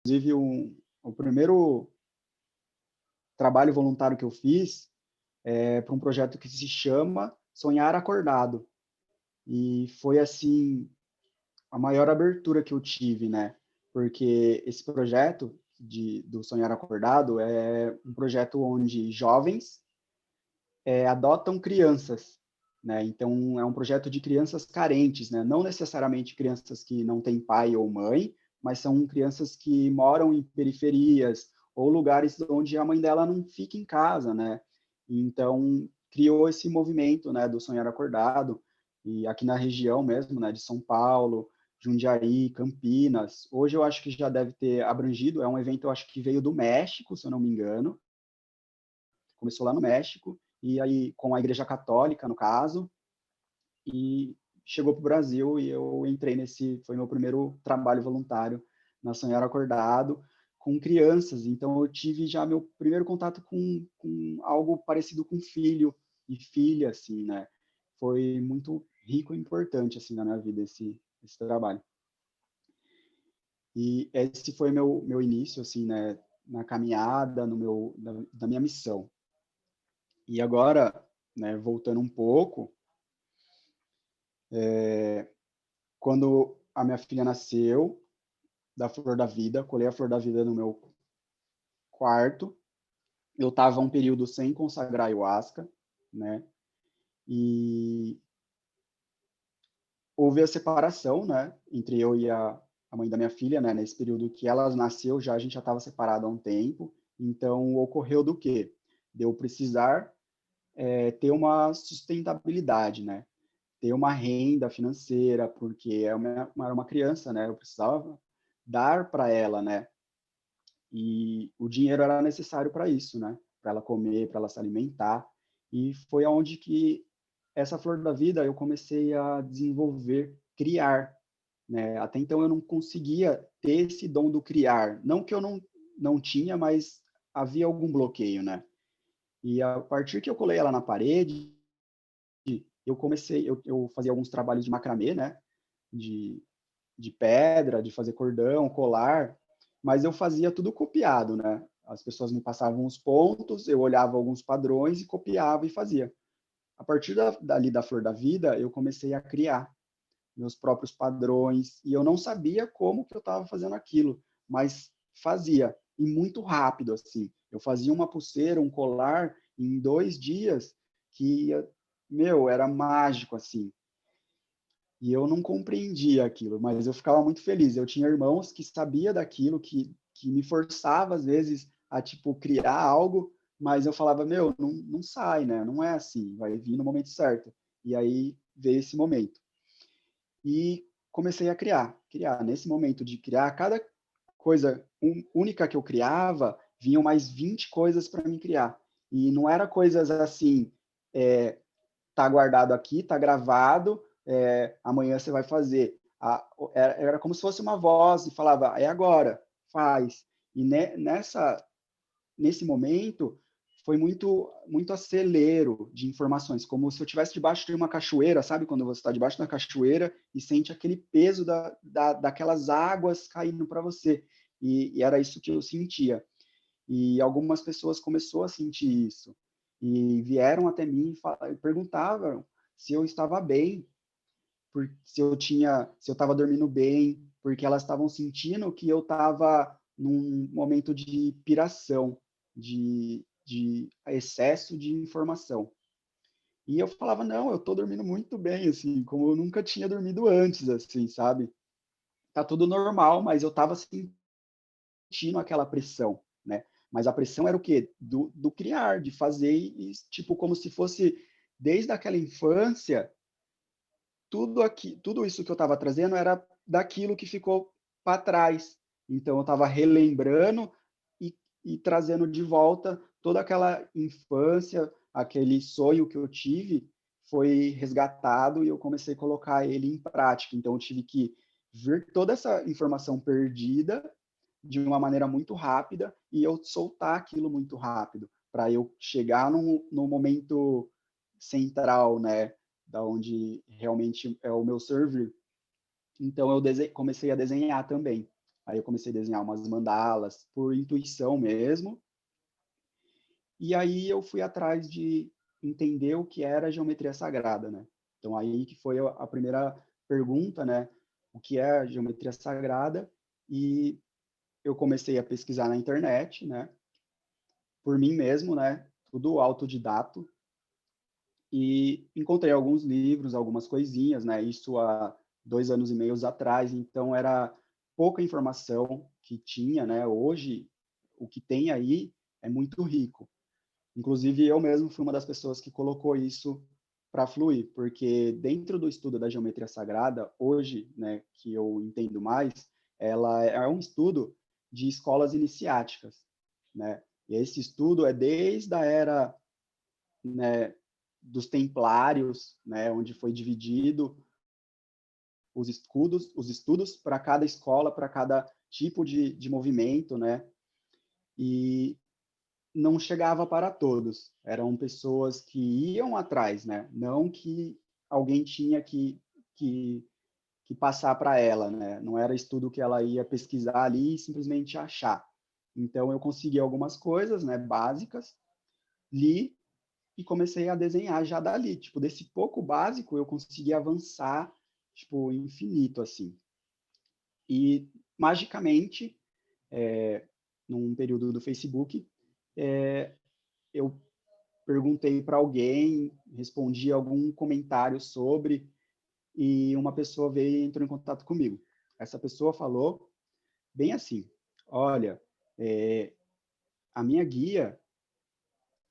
Inclusive, o primeiro trabalho voluntário que eu fiz é para um projeto que se chama Sonhar Acordado. E foi, assim, a maior abertura que eu tive, né? Porque esse projeto do Sonhar Acordado é um projeto onde jovens adotam crianças, né? Então, é um projeto de crianças carentes, né? Não necessariamente crianças que não têm pai ou mãe, mas são crianças que moram em periferias ou lugares onde a mãe dela não fica em casa, né? Então, criou esse movimento, né, do Sonhar Acordado, e aqui na região mesmo, né, de São Paulo, Jundiaí, Campinas. Hoje eu acho que já deve ter abrangido, é um evento, eu acho que veio do México, se eu não me engano, começou lá no México, e aí com a Igreja Católica, no caso, e chegou para o Brasil e eu entrei foi meu primeiro trabalho voluntário na Sonhar Acordado, com crianças, então eu tive já meu primeiro contato com algo parecido com filho e filha, assim, né? Foi muito rico e importante, assim, na minha vida, esse trabalho. E esse foi meu início, assim, né, na caminhada, da minha missão. E agora, né, voltando um pouco, quando a minha filha nasceu, da flor da vida, colhei a flor da vida no meu quarto. Eu estava um período sem consagrar ayahuasca, né? E houve a separação, né, entre eu e a mãe da minha filha, né? Nesse período que ela nasceu, a gente já estava separado há um tempo. Então, ocorreu do quê? De eu precisar ter uma sustentabilidade, né? Ter uma renda financeira, porque era uma criança, né? Eu precisava dar para ela, né? E o dinheiro era necessário para isso, né? Para ela comer, para ela se alimentar. E foi aonde que essa flor da vida eu comecei a desenvolver, criar, né? Até então eu não conseguia ter esse dom do criar. Não que eu não tinha, mas havia algum bloqueio, né? E a partir que eu colei ela na parede, eu fazia alguns trabalhos de macramê, né? De, de pedra, de fazer cordão, colar, mas eu fazia tudo copiado, né? As pessoas me passavam os pontos, eu olhava alguns padrões e copiava e fazia. A partir dali da Flor da Vida, eu comecei a criar meus próprios padrões e eu não sabia como que eu estava fazendo aquilo, mas fazia e muito rápido assim. Eu fazia uma pulseira, um colar em 2 dias que, meu, era mágico assim. E eu não compreendia aquilo, mas eu ficava muito feliz. Eu tinha irmãos que sabia daquilo, que me forçava às vezes a tipo criar algo, mas eu falava, meu, não sai, né? Não é assim, vai vir no momento certo. E aí veio esse momento. E comecei a criar. Nesse momento de criar, cada coisa única que eu criava, vinham mais 20 coisas para mim criar. E não era coisas assim, tá guardado aqui, tá gravado, amanhã você vai fazer. Era como se fosse uma voz e falava, é agora, faz. E nesse momento foi muito acelero de informações, como se eu estivesse debaixo de uma cachoeira, sabe? Quando você está debaixo da cachoeira e sente aquele peso daquelas águas caindo para você. E era isso que eu sentia. E algumas pessoas começaram a sentir isso. E vieram até mim e perguntavam se eu estava bem, se eu estava dormindo bem, porque elas estavam sentindo que eu estava num momento de piração, de excesso de informação. E eu falava, não, eu estou dormindo muito bem, assim, como eu nunca tinha dormido antes, assim, sabe? Tá tudo normal, mas eu estava sentindo aquela pressão, né? Mas a pressão era o quê? Do criar, de fazer, e, tipo, como se fosse desde aquela infância, tudo isso que eu estava trazendo era daquilo que ficou para trás. Então, eu estava relembrando e trazendo de volta toda aquela infância, aquele sonho que eu tive, foi resgatado e eu comecei a colocar ele em prática. Então, eu tive que ver toda essa informação perdida de uma maneira muito rápida e eu soltar aquilo muito rápido, para eu chegar no momento central, né, da onde realmente é o meu servir. Então eu comecei a desenhar também. Aí eu comecei a desenhar umas mandalas por intuição mesmo. E aí eu fui atrás de entender o que era geometria sagrada, né? Então aí que foi a primeira pergunta, né? O que é a geometria sagrada? E eu comecei a pesquisar na internet, né? Por mim mesmo, né? Tudo autodidato. E encontrei alguns livros, algumas coisinhas, né? Isso há 2 anos e meio atrás. Então era pouca informação que tinha, né? Hoje o que tem aí é muito rico. Inclusive, eu mesmo fui uma das pessoas que colocou isso para fluir, porque dentro do estudo da geometria sagrada, hoje, né, que eu entendo mais, ela é um estudo de escolas iniciáticas, né? E esse estudo é desde a era, né, dos templários, né, onde foi dividido os estudos para cada escola, para cada tipo de movimento, né? E não chegava para todos. Eram pessoas que iam atrás, né? Não que alguém tinha que, que passar para ela, né? Não era estudo que ela ia pesquisar ali e simplesmente achar. Então eu consegui algumas coisas, né, básicas, li e comecei a desenhar já dali. Tipo, desse pouco básico eu consegui avançar, tipo, infinito assim. E magicamente, num período do Facebook, eu perguntei para alguém, respondi algum comentário sobre, e uma pessoa veio e entrou em contato comigo. Essa pessoa falou bem assim: olha, a minha guia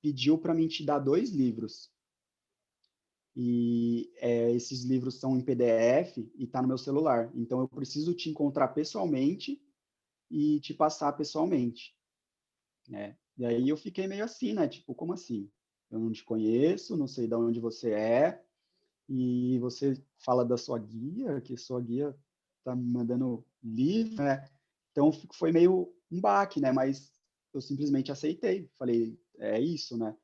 pediu para mim te dar 2 livros. E esses livros são em PDF e está no meu celular. Então eu preciso te encontrar pessoalmente e te passar pessoalmente, né? E aí eu fiquei meio assim, né? Tipo, como assim? Eu não te conheço, não sei de onde você é, e você fala da sua guia, que sua guia tá me mandando livro, né? Então foi meio um baque, né? Mas eu simplesmente aceitei, falei, é isso, né?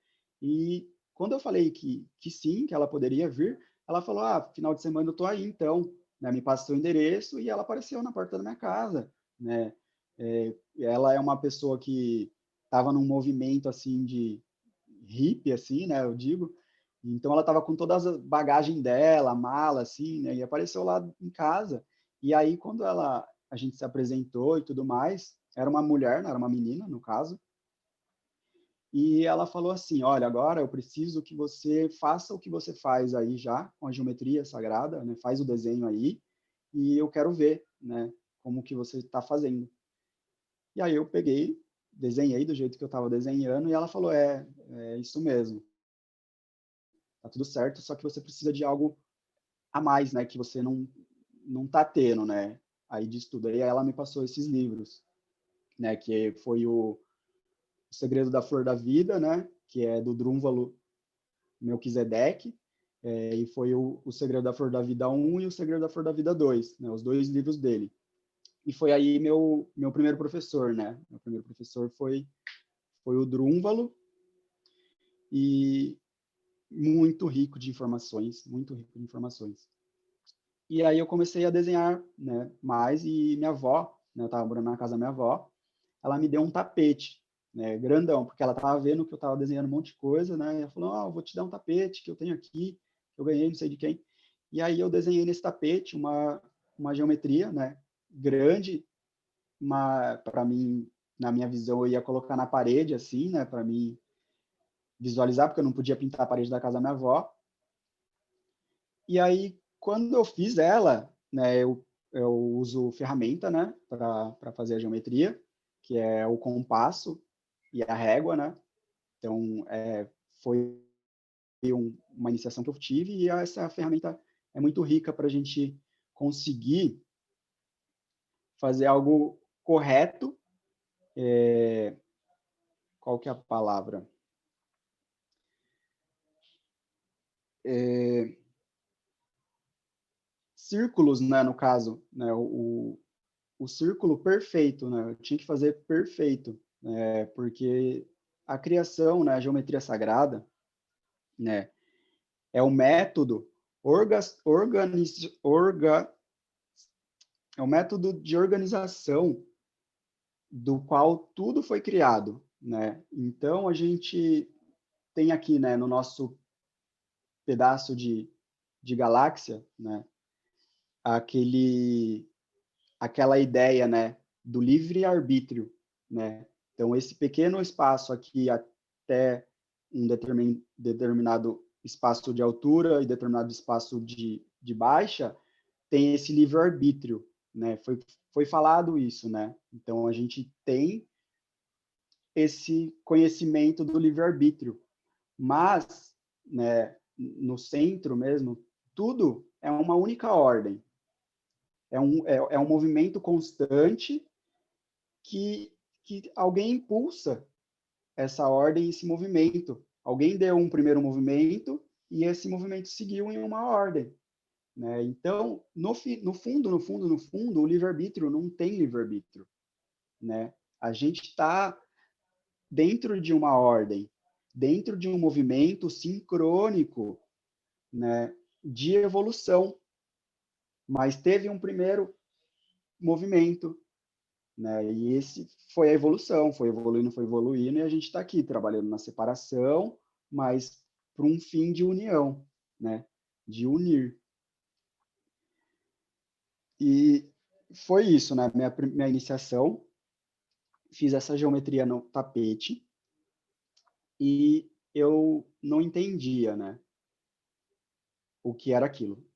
E quando eu falei que sim, que ela poderia vir, ela falou, final de semana eu tô aí, então, né? Me passa seu endereço e ela apareceu na porta da minha casa, né? Ela é uma pessoa que estava num movimento assim de hippie, assim, né? Eu digo, então ela estava com toda a bagagem dela, a mala, assim, né? E apareceu lá em casa. E aí, quando a gente se apresentou e tudo mais, era uma mulher, não era uma menina, no caso. E ela falou assim: olha, agora eu preciso que você faça o que você faz aí já com a geometria sagrada, né? Faz o desenho aí e eu quero ver, né? Como que você está fazendo. E aí eu peguei, desenhei do jeito que eu estava desenhando e ela falou: é isso mesmo. Tá tudo certo, só que você precisa de algo a mais, né, que você não tá tendo, né? Aí de estudo. Aí ela me passou esses livros, né, que foi o Segredo da Flor da Vida, né, que é do Drúnvalo Melquisedeque, e foi o Segredo da Flor da Vida 1 e o Segredo da Flor da Vida 2, né, os 2 livros dele. E foi aí meu primeiro professor, né? Meu primeiro professor foi o Drúnvalo, e muito rico de informações, muito rico de informações. E aí eu comecei a desenhar, né, mais, e minha avó, né, eu estava morando na casa da minha avó, ela me deu um tapete, né, grandão, porque ela estava vendo que eu estava desenhando um monte de coisa, né, e ela falou, eu vou te dar um tapete que eu tenho aqui, que eu ganhei não sei de quem. E aí eu desenhei nesse tapete uma geometria, né, grande, para mim, na minha visão, eu ia colocar na parede, assim, né, para mim visualizar, porque eu não podia pintar a parede da casa da minha avó. E aí, quando eu fiz ela, né, eu uso ferramenta, né, para fazer a geometria, que é o compasso e a régua, né? Então, foi uma iniciação que eu tive e essa ferramenta é muito rica para a gente conseguir fazer algo correto. Qual que é a palavra? Círculos, né, no caso, né, o círculo perfeito, né? Eu tinha que fazer perfeito, né? Porque a criação, né, a geometria sagrada, né, é o método orga, organiz, orga, é um método de organização do qual tudo foi criado, né? Então, a gente tem aqui, né, no nosso pedaço de galáxia, né, aquele, aquela ideia, né, do livre-arbítrio, né? Então, esse pequeno espaço aqui até um determinado espaço de altura e determinado espaço de baixa, tem esse livre-arbítrio, né? Foi falado isso, né? Então, a gente tem esse conhecimento do livre-arbítrio, mas, né, no centro mesmo, tudo é uma única ordem, é um movimento constante que, que alguém impulsa essa ordem, esse movimento. Alguém deu um primeiro movimento e esse movimento seguiu em uma ordem. Né? Então, no fundo, o livre-arbítrio não tem livre-arbítrio. Né? A gente está dentro de uma ordem, dentro de um movimento sincrônico, né, de evolução, mas teve um primeiro movimento, né, e esse foi a evolução, foi evoluindo, e a gente está aqui trabalhando na separação, mas para um fim de união, né, de unir. E foi isso, né, minha iniciação, fiz essa geometria no tapete, e eu não entendia, né, o que era aquilo.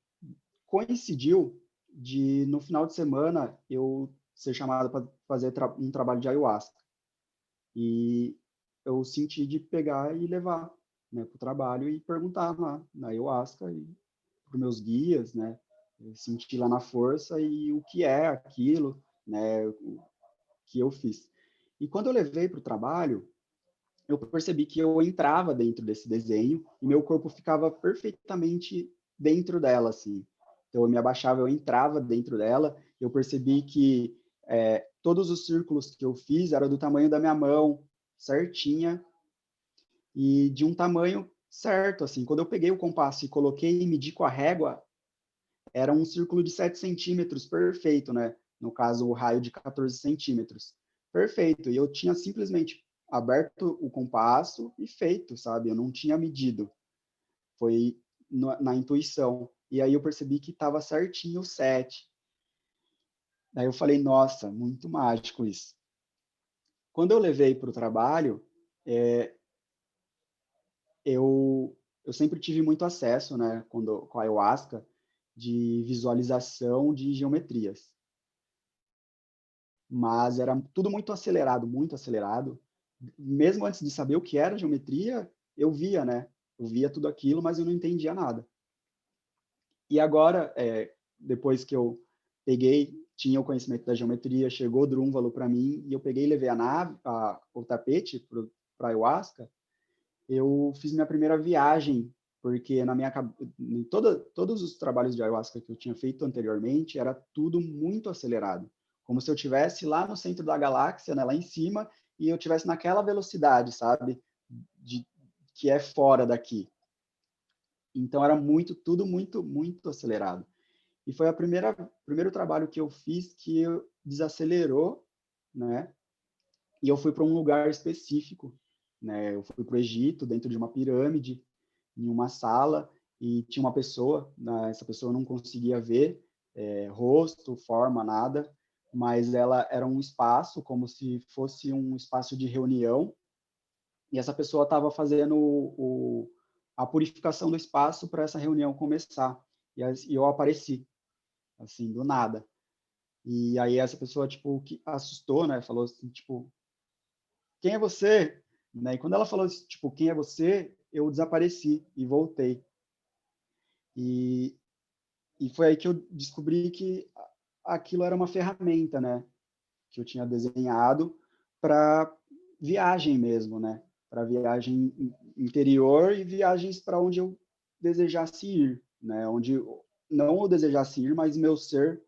Coincidiu de, no final de semana, eu ser chamado para fazer um trabalho de ayahuasca. E eu senti de pegar e levar, né, para o trabalho e perguntar lá na ayahuasca e para os meus guias, né, eu senti lá na força e o que é aquilo, né, o que eu fiz. E quando eu levei para o trabalho, eu percebi que eu entrava dentro desse desenho e meu corpo ficava perfeitamente dentro dela, assim. Então, eu me abaixava, eu entrava dentro dela, eu percebi que todos os círculos que eu fiz eram do tamanho da minha mão, certinha, e de um tamanho certo, assim. Quando eu peguei o compasso e coloquei e medi com a régua, era um círculo de 7 centímetros, perfeito, né? No caso, o raio de 14 centímetros. Perfeito. E eu tinha simplesmente aberto o compasso e feito, sabe? Eu não tinha medido. Foi na intuição. E aí eu percebi que estava certinho o 7. Daí eu falei, nossa, muito mágico isso. Quando eu levei para o trabalho, é, eu sempre tive muito acesso, né, com a ayahuasca, de visualização de geometrias. Mas era tudo muito acelerado, muito acelerado. Mesmo antes de saber o que era geometria, eu via, né? Eu via tudo aquilo, mas eu não entendia nada. E agora, depois que eu peguei, tinha o conhecimento da geometria, chegou o Drúnvalo para mim, e eu peguei e levei o tapete para a ayahuasca, eu fiz minha primeira viagem, porque todos os trabalhos de ayahuasca que eu tinha feito anteriormente, era tudo muito acelerado. Como se eu estivesse lá no centro da galáxia, né, lá em cima, e eu estivesse naquela velocidade, sabe? De, que é fora daqui. Então era tudo muito, muito acelerado. E foi o primeiro trabalho que eu fiz que desacelerou, né? E eu fui para um lugar específico, né? Eu fui para o Egito, dentro de uma pirâmide, em uma sala, e tinha uma pessoa, né? Essa pessoa eu não conseguia ver rosto, forma, nada, mas ela era um espaço, como se fosse um espaço de reunião, e essa pessoa estava fazendo a purificação do espaço para essa reunião começar. E eu apareci, assim, do nada. E aí essa pessoa, tipo, que assustou, né? Falou assim, tipo, quem é você? Né? E quando ela falou, tipo, quem é você? Eu desapareci e voltei. E, e foi aí que eu descobri que aquilo era uma ferramenta, né? Que eu tinha desenhado para viagem mesmo, né? Para viagem interior e viagens para onde eu desejasse ir, né? Onde não eu desejasse ir, mas meu ser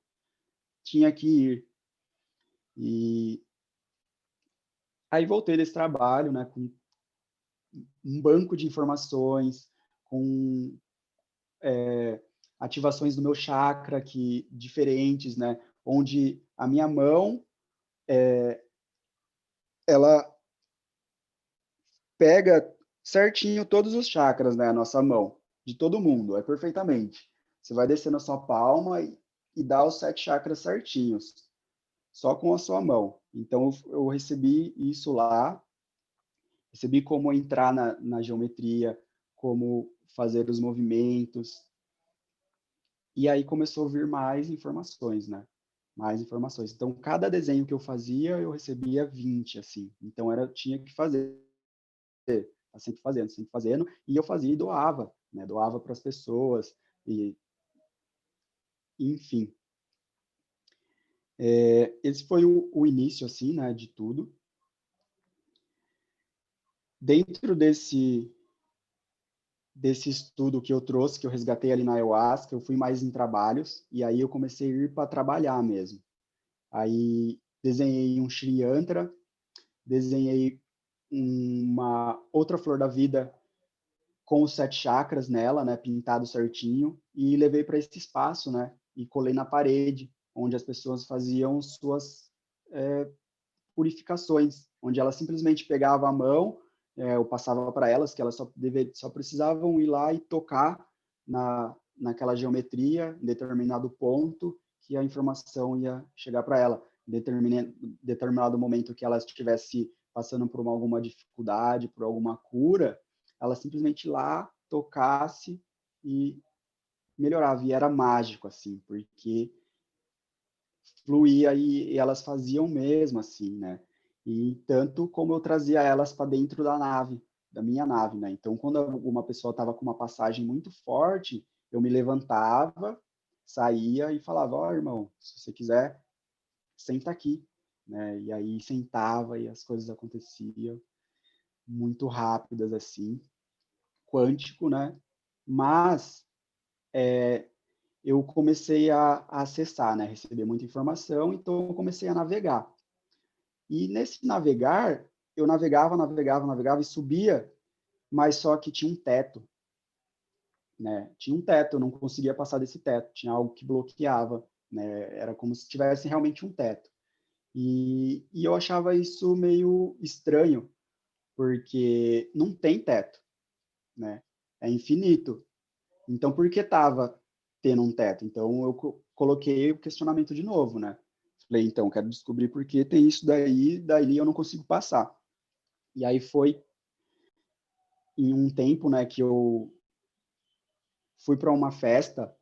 tinha que ir. E aí voltei desse trabalho, né? Com um banco de informações, com ativações do meu chakra que diferentes, né? onde a minha mão, ela pega certinho todos os chakras, né, a nossa mão, de todo mundo, é perfeitamente. Você vai descer na sua palma e dá os 7 chakras certinhos, só com a sua mão. Então, eu recebi isso lá, recebi como entrar na geometria, como fazer os movimentos, e aí começou a vir mais informações, né? Mais informações. Então, cada desenho que eu fazia, eu recebia 20, assim. Então, tinha que fazer. Tá sempre fazendo, e eu fazia e doava, né? Doava para as pessoas, e enfim. Esse foi o início, assim, né, de tudo. Dentro desse estudo que eu trouxe, que eu resgatei ali na Ayahuasca, eu fui mais em trabalhos, e aí eu comecei a ir para trabalhar mesmo. Aí desenhei um Shri Yantra, desenhei uma outra flor da vida com os 7 chakras nela, né, pintado certinho, e levei para esse espaço, né, e colei na parede, onde as pessoas faziam suas purificações, onde elas simplesmente pegavam a mão, eu passava para elas que elas só precisavam ir lá e tocar naquela geometria, em determinado ponto, que a informação ia chegar para ela. Em determinado momento que ela estivesse passando por alguma dificuldade, por alguma cura, ela simplesmente lá tocasse e melhorava. E era mágico, assim, porque fluía e elas faziam mesmo, assim, né? E tanto como eu trazia elas para dentro da nave, da minha nave, né? Então, quando uma pessoa estava com uma passagem muito forte, eu me levantava, saía e falava: ó, irmão, se você quiser, senta aqui, né? E aí sentava e as coisas aconteciam muito rápidas, assim, quântico, né? Mas eu comecei a acessar, né? Receber muita informação, então eu comecei a navegar. E nesse navegar, eu navegava e subia, mas só que tinha um teto, né? Tinha um teto, eu não conseguia passar desse teto, tinha algo que bloqueava, né? Era como se tivesse realmente um teto. E eu achava isso meio estranho, porque não tem teto, né? É infinito. Então, por que estava tendo um teto? Então, eu coloquei o questionamento de novo, né? Falei, então, quero descobrir por que tem isso daí eu não consigo passar. E aí foi em um tempo, né, que eu fui para uma festa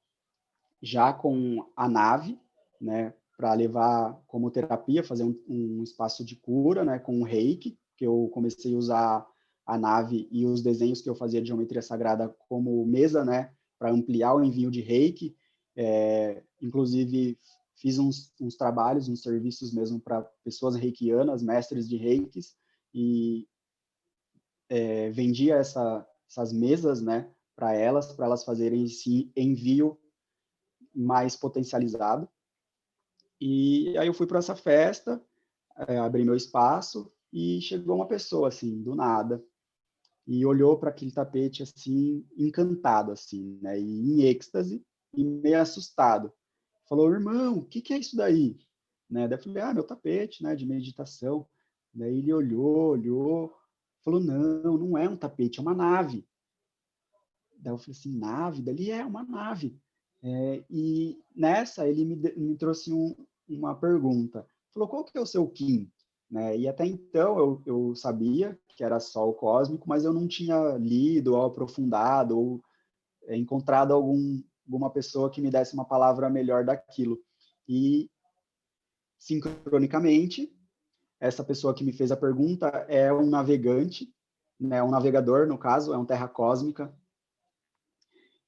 já com a nave, né, para levar como terapia, fazer um espaço de cura, né, com o reiki, que eu comecei a usar a nave e os desenhos que eu fazia de geometria sagrada como mesa, né, para ampliar o envio de reiki. Inclusive, fiz uns trabalhos, uns serviços mesmo para pessoas reikianas, mestres de reikis, e vendia essas mesas, né, para elas fazerem esse envio mais potencializado. E aí eu fui para essa festa, abri meu espaço e chegou uma pessoa assim, do nada, e olhou para aquele tapete assim, encantado assim, né, e em êxtase e meio assustado. Falou: "Irmão, o que que é isso daí?" Né? Daí eu falei: "Ah, meu tapete, né, de meditação." Daí ele olhou, falou: "Não, não é um tapete, é uma nave." Daí eu falei assim: "Nave?" Daí ele: "É uma nave." E nessa ele me trouxe uma pergunta. Falou: "Qual que é o seu Kim?" Né? E até então eu sabia que era Sol cósmico, mas eu não tinha lido ou aprofundado ou encontrado alguma pessoa que me desse uma palavra melhor daquilo. E sincronicamente, essa pessoa que me fez a pergunta é um navegante, né, um navegador, no caso, é um terra cósmica.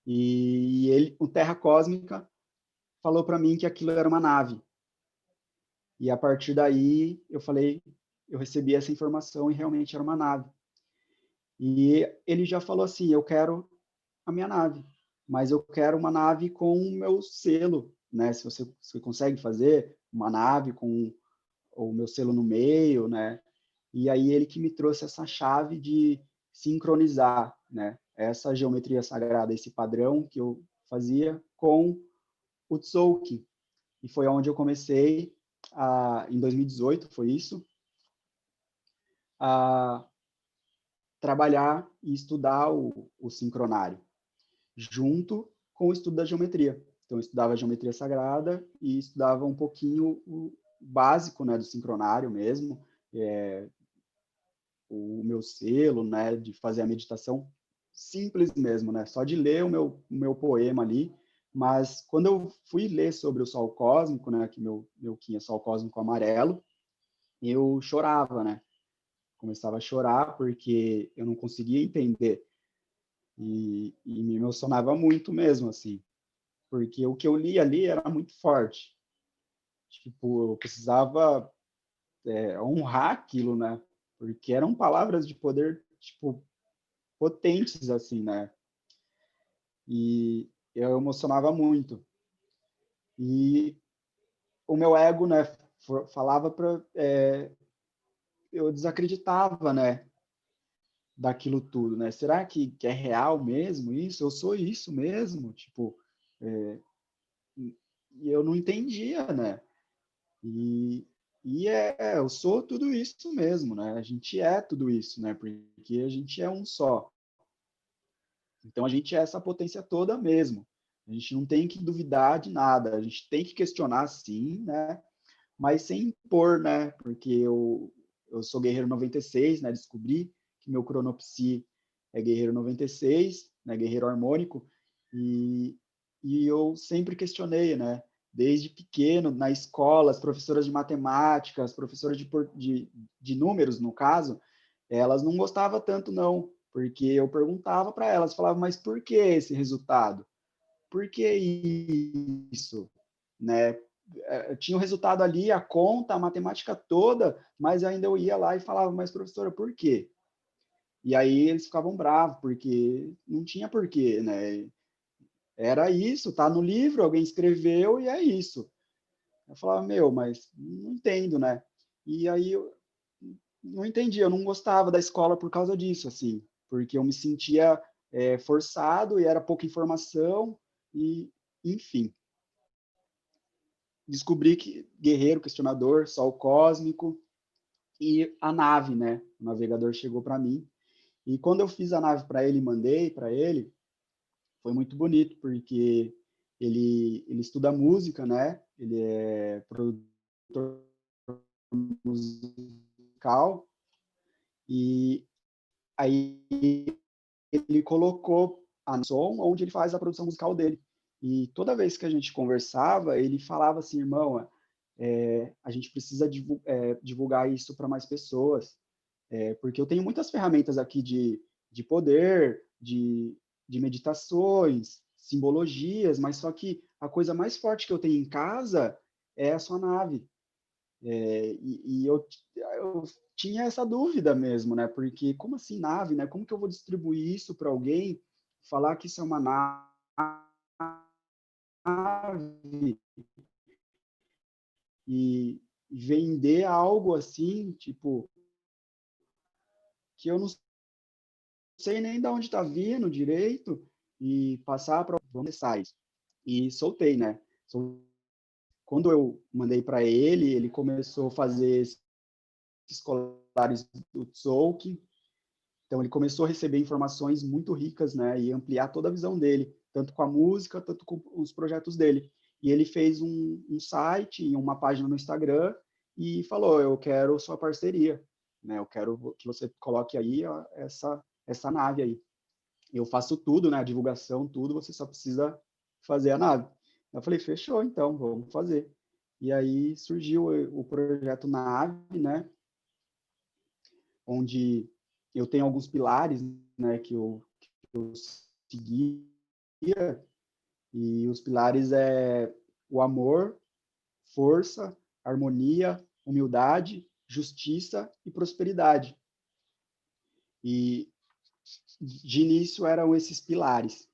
E ele, o terra cósmica, falou para mim que aquilo era uma nave. E a partir daí eu falei, eu recebi essa informação e realmente era uma nave. E ele já falou assim: "Eu quero a minha nave, mas eu quero uma nave com o meu selo, né? Se você consegue fazer uma nave com o meu selo no meio, né?" E aí ele que me trouxe essa chave de sincronizar, né? Essa geometria sagrada, esse padrão que eu fazia com o Tzolk'in, e foi onde eu comecei, em 2018, foi isso, a trabalhar e estudar o sincronário, junto com o estudo da geometria. Então, eu estudava geometria sagrada e estudava um pouquinho o básico, né, do sincronário mesmo, o meu selo, né, de fazer a meditação simples mesmo, né, só de ler o meu poema ali. Mas quando eu fui ler sobre o Sol Cósmico, né, que meu Kim é Sol Cósmico amarelo, eu chorava, né? Começava a chorar porque eu não conseguia entender e me emocionava muito mesmo, assim, porque o que eu li ali era muito forte. Tipo, eu precisava honrar aquilo, né? Porque eram palavras de poder, tipo, potentes, assim, né? E eu emocionava muito. E o meu ego, né, falava para eu desacreditava, né, daquilo tudo, né? Será que é real mesmo isso? Eu sou isso mesmo? Tipo, é, e eu não entendia, né? E, eu sou tudo isso mesmo, né? A gente é tudo isso, né? Porque a gente é um só. Então a gente é essa potência toda mesmo. A gente não tem que duvidar de nada, a gente tem que questionar sim, né? Mas sem impor, né? Porque eu sou guerreiro 96, né? Descobri que meu cronopsi é guerreiro 96, né? Guerreiro harmônico, e, eu sempre questionei, né? Desde pequeno, na escola, as professoras de matemática, as professoras de números, no caso, elas não gostavam tanto, não, porque eu perguntava para elas, falava, mas por que esse resultado? Por que isso? Né? Tinha o resultado ali, a conta, a matemática toda, mas ainda eu ia lá e falava, mas professora, por quê? E aí eles ficavam bravos, porque não tinha porquê, né? Era isso, tá no livro, alguém escreveu e é isso. Eu falava, meu, mas não entendo, né? E aí eu não entendi, eu não gostava da escola por causa disso, assim, porque eu me sentia forçado e era pouca informação e, enfim. Descobri que guerreiro, questionador, sol cósmico e a nave, né? O navegador chegou para mim e quando eu fiz a nave para ele, mandei para ele, foi muito bonito porque ele estuda música, né? Ele é produtor musical e aí ele colocou a som onde ele faz a produção musical dele. E toda vez que a gente conversava, ele falava assim, irmão, a gente precisa divulgar isso para mais pessoas, porque eu tenho muitas ferramentas aqui de poder, de meditações, simbologias, mas só que a coisa mais forte que eu tenho em casa é a sua nave. E eu tinha essa dúvida mesmo, né? Porque como assim nave, né? Como que eu vou distribuir isso para alguém, falar que isso é uma nave e vender algo assim, tipo, que eu não sei nem de onde está vindo direito e passar para vamos sites. E soltei, né? Quando eu mandei para ele, ele começou a fazer esses colares do Tzolk'in. Então ele começou a receber informações muito ricas, né, e ampliar toda a visão dele, tanto com a música, tanto com os projetos dele. E ele fez um site e uma página no Instagram e falou: eu quero sua parceria, né? Eu quero que você coloque aí ó, essa nave aí. Eu faço tudo, né? A divulgação, tudo. Você só precisa fazer a nave. Eu falei: fechou, então vamos fazer. E aí surgiu o projeto Nave, né? Onde eu tenho alguns pilares, né, que eu seguia, e os pilares é o amor, força, harmonia, humildade, justiça e prosperidade. E de início eram esses pilares.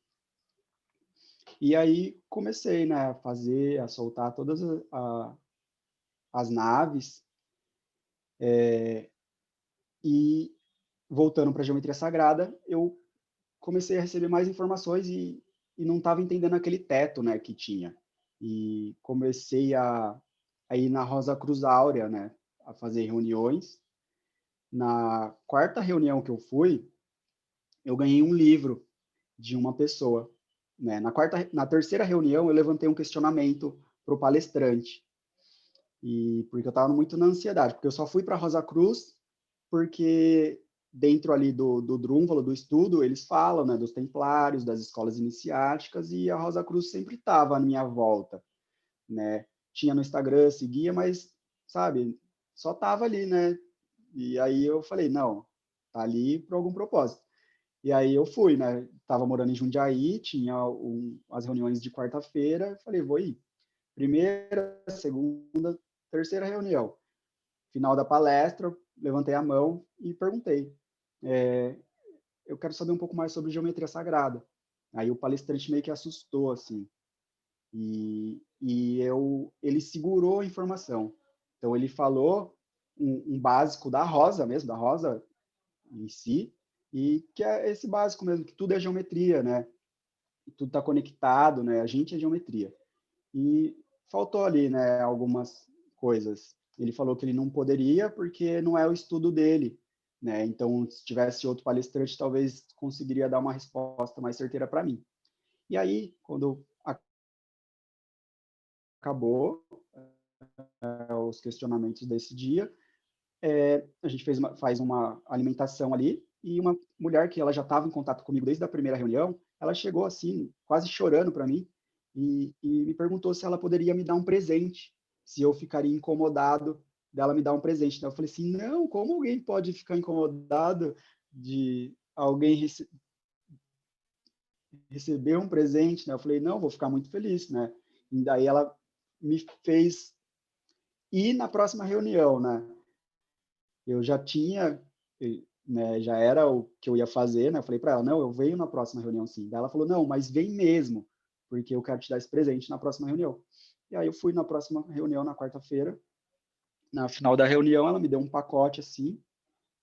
E aí comecei, né, a fazer, a soltar todas as naves, e voltando para a geometria sagrada, eu comecei a receber mais informações e não estava entendendo aquele teto, né, que tinha. e comecei a ir na Rosa Cruz Áurea, né, a fazer reuniões. Na quarta reunião que eu fui, eu ganhei um livro de uma pessoa, né? Na terceira reunião, eu levantei um questionamento para o palestrante, e porque eu estava muito na ansiedade, porque eu só fui para Rosa Cruz porque dentro ali do Drúnvalo, do estudo, eles falam, né, dos templários, das escolas iniciáticas, e a Rosa Cruz sempre estava à minha volta, né? Tinha no Instagram, seguia, mas, sabe, só estava ali, né? E aí eu falei, não, tá ali por algum propósito. E aí eu fui, né? Tava morando em Jundiaí, tinha as reuniões de quarta-feira, falei, vou ir. Primeira, segunda, terceira reunião. Final da palestra, levantei a mão e perguntei, eu quero saber um pouco mais sobre geometria sagrada. Aí o palestrante meio que assustou, assim, ele segurou a informação. Então ele falou um básico da Rosa mesmo, da Rosa em si, e que é esse básico mesmo, que tudo é geometria, né? Tudo está conectado, né? A gente é geometria. E faltou ali, né, algumas coisas. Ele falou que ele não poderia porque não é o estudo dele, né? Então, se tivesse outro palestrante, talvez conseguiria dar uma resposta mais certeira para mim. E aí, quando acabou os questionamentos desse dia, a gente faz uma alimentação ali, e uma mulher que ela já estava em contato comigo desde a primeira reunião, ela chegou assim, quase chorando para mim, e me perguntou se ela poderia me dar um presente, se eu ficaria incomodado dela me dar um presente. Eu falei assim, não, como alguém pode ficar incomodado de alguém receber um presente, né? Eu falei, não, vou ficar muito feliz, né? E daí ela me fez ir na próxima reunião, né? Eu já tinha, né, já era o que eu ia fazer, né? Eu falei para ela, não, eu venho na próxima reunião sim. Daí ela falou, não, mas vem mesmo, porque eu quero te dar esse presente na próxima reunião. E aí eu fui na próxima reunião, na quarta-feira. Na final da reunião, ela me deu um pacote assim,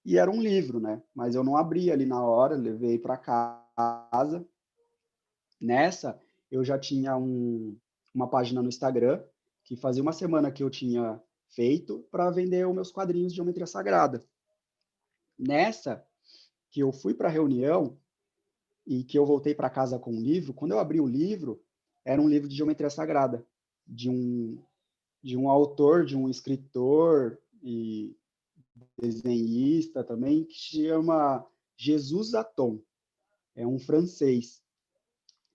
e era um livro, né? Mas eu não abri ali na hora, levei para casa. Nessa, eu já tinha uma página no Instagram, que fazia uma semana que eu tinha feito para vender os meus quadrinhos de geometria sagrada. Nessa, que eu fui para a reunião e que eu voltei para casa com um livro, quando eu abri o livro, era um livro de geometria sagrada, de um autor, de um escritor e desenhista também, que se chama Jesus Aton, é um francês.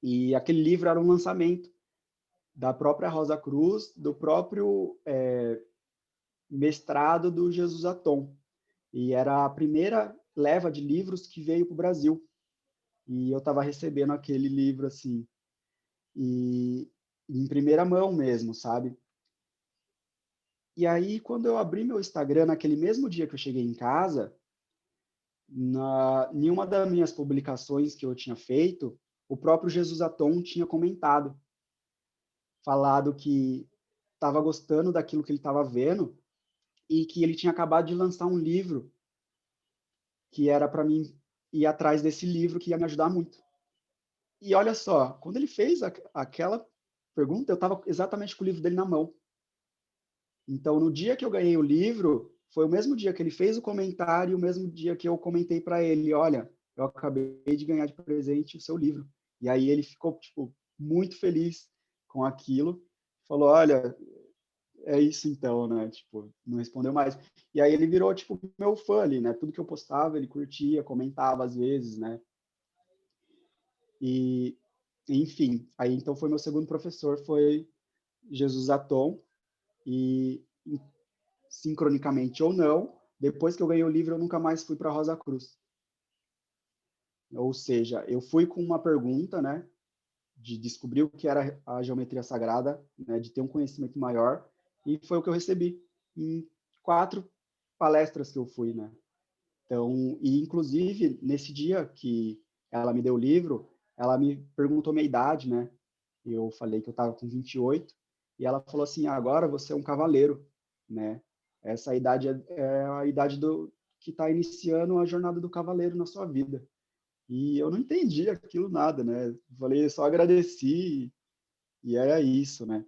E aquele livro era um lançamento da própria Rosa Cruz, do próprio mestrado do Jesus Aton. E era a primeira leva de livros que veio para o Brasil. E eu estava recebendo aquele livro assim, e em primeira mão mesmo, sabe? E aí, quando eu abri meu Instagram, naquele mesmo dia que eu cheguei em casa, em uma das minhas publicações que eu tinha feito, o próprio Jesus Aton tinha comentado, falado que estava gostando daquilo que ele estava vendo e que ele tinha acabado de lançar um livro que era para mim ir atrás desse livro que ia me ajudar muito. E olha só, quando ele fez aquela pergunta, eu estava exatamente com o livro dele na mão. Então, no dia que eu ganhei o livro, foi o mesmo dia que ele fez o comentário, o mesmo dia que eu comentei para ele, olha, eu acabei de ganhar de presente o seu livro. E aí ele ficou, tipo, muito feliz com aquilo. Falou, olha, é isso então, né? Tipo, não respondeu mais. E aí ele virou, tipo, meu fã ali, né? Tudo que eu postava, ele curtia, comentava às vezes, né? E, enfim, aí então foi meu segundo professor, foi Jesus Aton, e sincronicamente ou não, depois que eu ganhei o livro, eu nunca mais fui para Rosa Cruz. Ou seja, eu fui com uma pergunta, né, de descobrir o que era a geometria sagrada, né, de ter um conhecimento maior, e foi o que eu recebi em 4 palestras que eu fui, né. Então, e inclusive nesse dia que ela me deu o livro, ela me perguntou minha idade, né. Eu falei que eu estava com 28, e ela falou assim: agora você é um cavaleiro, né? Essa idade é a idade que está iniciando a jornada do cavaleiro na sua vida. E eu não entendi aquilo nada, né? Falei, só agradeci E era isso, né?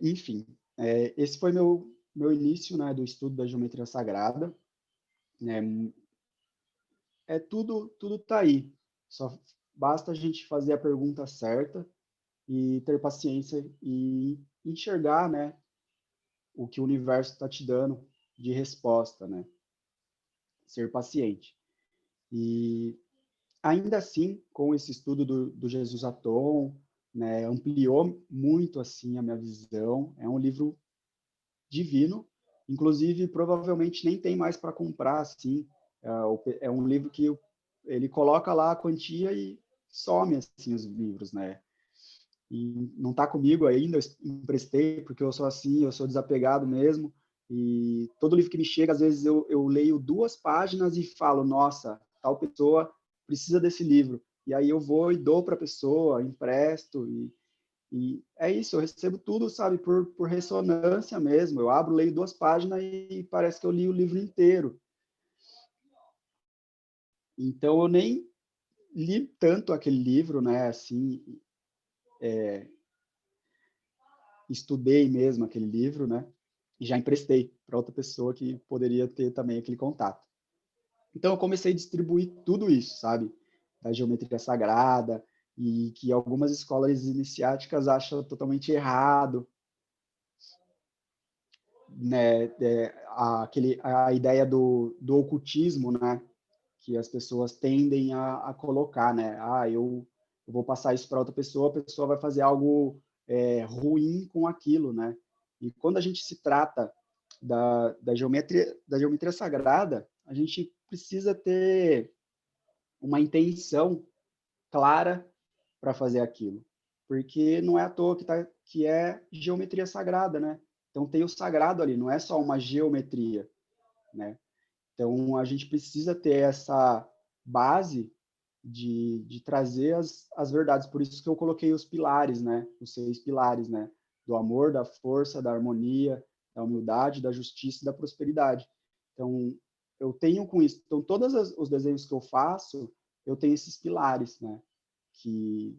Enfim, esse foi meu início, né, do estudo da geometria sagrada, né? Tudo tá aí. Só basta a gente fazer a pergunta certa e ter paciência e enxergar, né, o que o universo está te dando de resposta, né? Ser paciente. E ainda assim, com esse estudo do Jesus Atom, né, ampliou muito assim a minha visão. É um livro divino, inclusive provavelmente nem tem mais para comprar assim. É um livro que ele coloca lá a quantia e some assim os livros, né? E não está comigo ainda, eu emprestei porque eu sou assim, eu sou desapegado mesmo. E todo livro que me chega, às vezes eu leio 2 páginas e falo, nossa, tal pessoa precisa desse livro. E aí eu vou e dou para a pessoa, empresto, e é isso, eu recebo tudo, sabe, por ressonância mesmo. Eu abro, leio 2 páginas e parece que eu li o livro inteiro. Então eu nem li tanto aquele livro, né, assim, estudei mesmo aquele livro, né, e já emprestei para outra pessoa que poderia ter também aquele contato. Então eu comecei a distribuir tudo isso, sabe, da geometria sagrada, e que algumas escolas iniciáticas acham totalmente errado, né, a ideia do ocultismo, né, que as pessoas tendem a colocar, né, eu vou passar isso para outra pessoa, a pessoa vai fazer algo ruim com aquilo, né, e quando a gente se trata da geometria sagrada, a gente precisa ter uma intenção clara para fazer aquilo, porque não é à toa que é geometria sagrada, né? Então tem o sagrado ali, não é só uma geometria, né? Então a gente precisa ter essa base de trazer as verdades. Por isso que eu coloquei os pilares, né? Os 6 pilares, né? Do amor, da força, da harmonia, da humildade, da justiça e da prosperidade. Então eu tenho com isso. Então todos os desenhos que eu faço, eu tenho esses pilares, né? Que,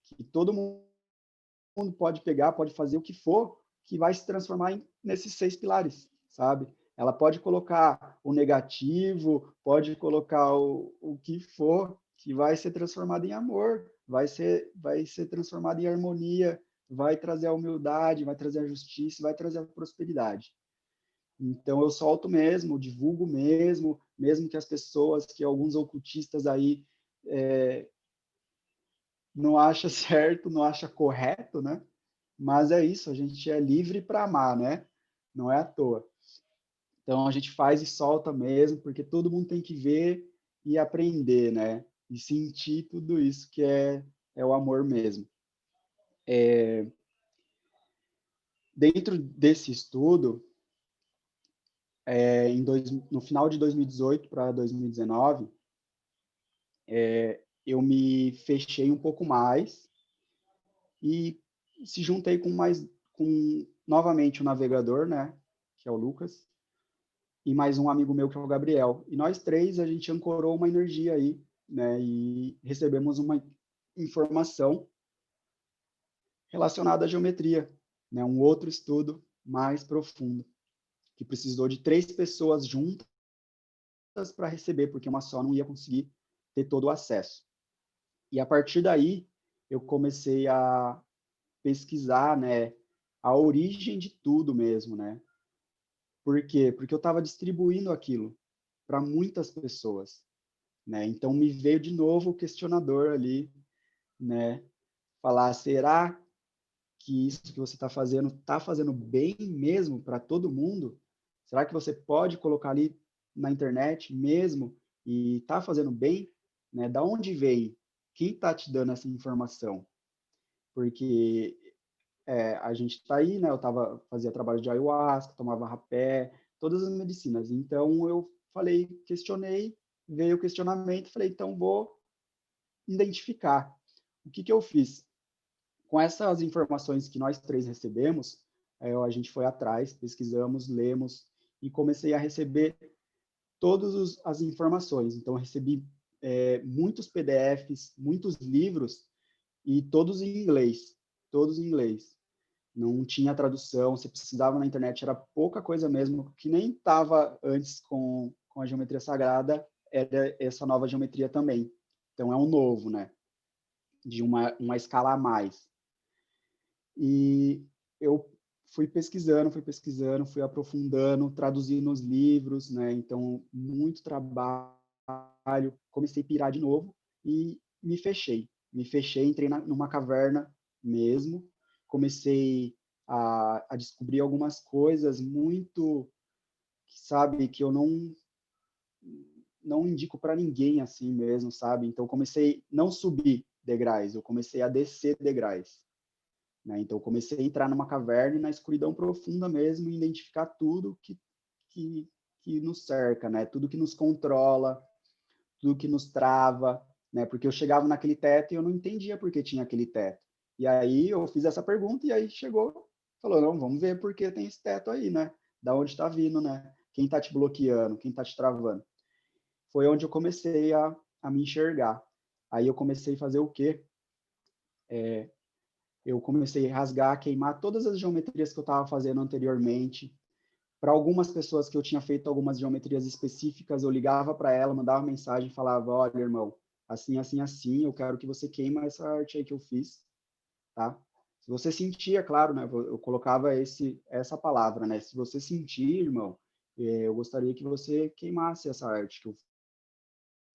que todo mundo pode pegar, pode fazer o que for, que vai se transformar nesses 6 pilares, sabe? Ela pode colocar o negativo, pode colocar o que for, que vai ser transformado em amor, vai ser transformado em harmonia, vai trazer a humildade, vai trazer a justiça, vai trazer a prosperidade. Então eu solto mesmo, divulgo mesmo, mesmo que as pessoas, que alguns ocultistas aí não acha certo, não acha correto, né? Mas é isso, a gente é livre para amar, né? Não é à toa. Então a gente faz e solta mesmo, porque todo mundo tem que ver e aprender, né? E sentir tudo isso que é o amor mesmo. Dentro desse estudo, no final de 2018 para 2019, eu me fechei um pouco mais e se juntei com novamente o navegador, né? Que é o Lucas, e mais um amigo meu que é o Gabriel. E nós 3, a gente ancorou uma energia aí, né? E recebemos uma informação relacionada à geometria, né? Um outro estudo mais profundo, que precisou de 3 pessoas juntas para receber, porque uma só não ia conseguir ter todo o acesso. E a partir daí, eu comecei a pesquisar, né? A origem de tudo mesmo, né? Por quê? Porque eu estava distribuindo aquilo para muitas pessoas, né? Então me veio de novo o questionador ali, né? Falar, será que isso que você está fazendo bem mesmo para todo mundo? Será que você pode colocar ali na internet mesmo e está fazendo bem? Né? Da onde vem? Quem está te dando essa informação? Porque a gente está aí, né? Fazia trabalho de ayahuasca, tomava rapé, todas as medicinas. Então eu falei, questionei, veio o questionamento, falei, então vou identificar. O que eu fiz? Com essas informações que nós 3 recebemos, a gente foi atrás, pesquisamos, lemos e comecei a receber todas as informações. Então, eu recebi muitos PDFs, muitos livros e todos em inglês. Não tinha tradução, você precisava na internet, era pouca coisa mesmo, que nem estava antes com a geometria sagrada, era essa nova geometria também. Então é um novo, né? De uma escala a mais. E eu fui pesquisando, fui aprofundando, traduzindo os livros, né? Então, muito trabalho, comecei a pirar de novo e me fechei. Entrei numa caverna mesmo, comecei a descobrir algumas coisas muito, sabe, que eu não indico para ninguém assim mesmo, sabe? Então, comecei não subir degraus, eu comecei a descer degraus. Né? Então, comecei a entrar numa caverna e na escuridão profunda mesmo, e identificar tudo que nos cerca, né? Tudo que nos controla, tudo que nos trava, né? Porque eu chegava naquele teto e eu não entendia por que tinha aquele teto. E aí eu fiz essa pergunta e aí chegou, falou, não, vamos ver por que tem esse teto aí, né? Da onde está vindo, né? Quem está te bloqueando, quem está te travando? Foi onde eu comecei a me enxergar. Aí eu comecei a fazer o quê? Eu comecei a rasgar, queimar todas as geometrias que eu estava fazendo anteriormente. Para algumas pessoas que eu tinha feito algumas geometrias específicas, eu ligava para ela, mandava mensagem e falava, olha, irmão, assim, assim, assim, eu quero que você queima essa arte aí que eu fiz, tá? Se você sentir, é claro, né? Eu colocava essa palavra, né? Se você sentir, irmão, eu gostaria que você queimasse essa arte que eu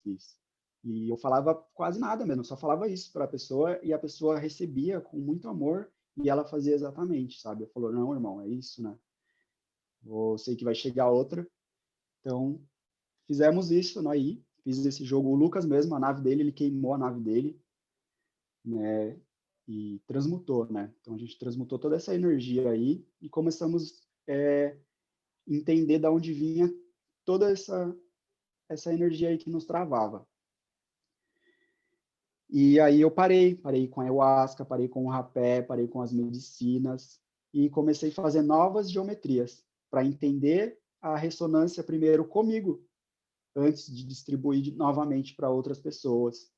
fiz. E eu falava quase nada mesmo, só falava isso para a pessoa e a pessoa recebia com muito amor e ela fazia exatamente, sabe? Eu falou, não, irmão, é isso, né? Eu sei que vai chegar outra. Então, fizemos isso aí, fiz esse jogo. O Lucas mesmo, a nave dele, ele queimou a nave dele, né? E transmutou, né? Então, a gente transmutou toda essa energia aí e começamos entender de onde vinha toda essa energia aí que nos travava. E aí eu parei com a ayahuasca, parei com o rapé, parei com as medicinas e comecei a fazer novas geometrias para entender a ressonância primeiro comigo, antes de distribuir novamente para outras pessoas.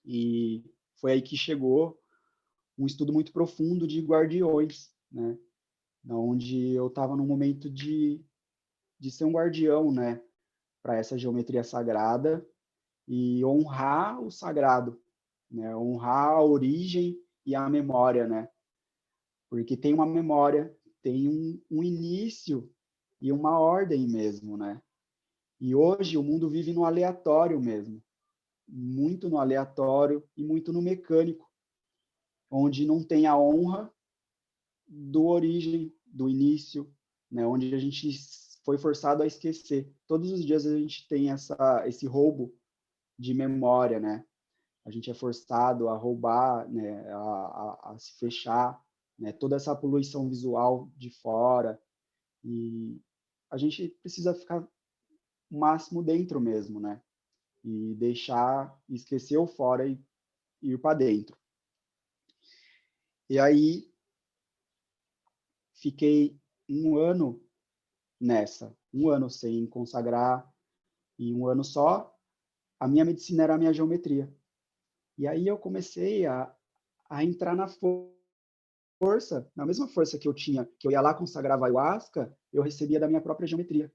E foi aí que chegou um estudo muito profundo de guardiões, né? Onde eu estava num momento de ser um guardião, né? Para essa geometria sagrada e honrar o sagrado, né? Honrar a origem e a memória, né? Porque tem uma memória, tem um início e uma ordem mesmo, né? E hoje o mundo vive no aleatório mesmo, muito no aleatório e muito no mecânico, onde não tem a honra do origem, do início, né? Onde a gente foi forçado a esquecer. Todos os dias a gente tem esse roubo de memória, né? A gente é forçado a roubar, né, a se fechar, né, toda essa poluição visual de fora, e a gente precisa ficar o máximo dentro mesmo, né, e deixar, esquecer o fora e ir para dentro. E aí, fiquei um ano nessa, um ano sem consagrar, e um ano só, a minha medicina era a minha geometria. E aí eu comecei a entrar na força, na mesma força que eu tinha, que eu ia lá consagrava ayahuasca, eu recebia da minha própria geometria,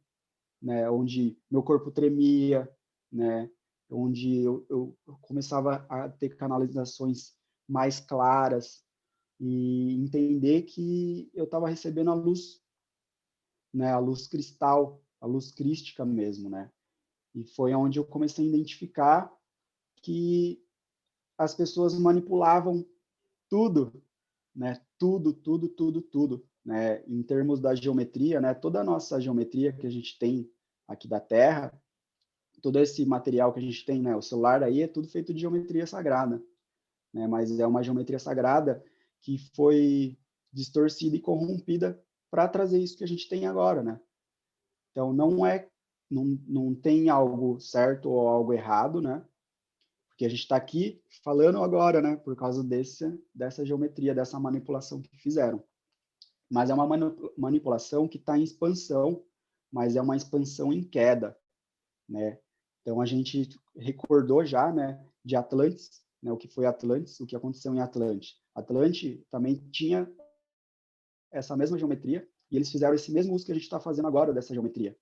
né? Onde meu corpo tremia, né? Onde eu começava a ter canalizações mais claras e entender que eu estava recebendo a luz, né? A luz cristal, a luz crística mesmo, né? E foi onde eu comecei a identificar que as pessoas manipulavam tudo, né? Tudo, tudo, tudo, tudo, né? Em termos da geometria, né? Toda a nossa geometria que a gente tem aqui da Terra, todo esse material que a gente tem, né? O celular aí é tudo feito de geometria sagrada, né? Mas é uma geometria sagrada que foi distorcida e corrompida para trazer isso que a gente tem agora, né? Então não tem algo certo ou algo errado, né? Porque a gente está aqui falando agora, né? Por causa dessa geometria, dessa manipulação que fizeram. Mas é uma manipulação que está em expansão, mas é uma expansão em queda, né? Então a gente recordou já, né, de Atlantis, né, o que foi Atlantis, o que aconteceu em Atlante. Atlante também tinha essa mesma geometria, e eles fizeram esse mesmo uso que a gente está fazendo agora dessa geometria.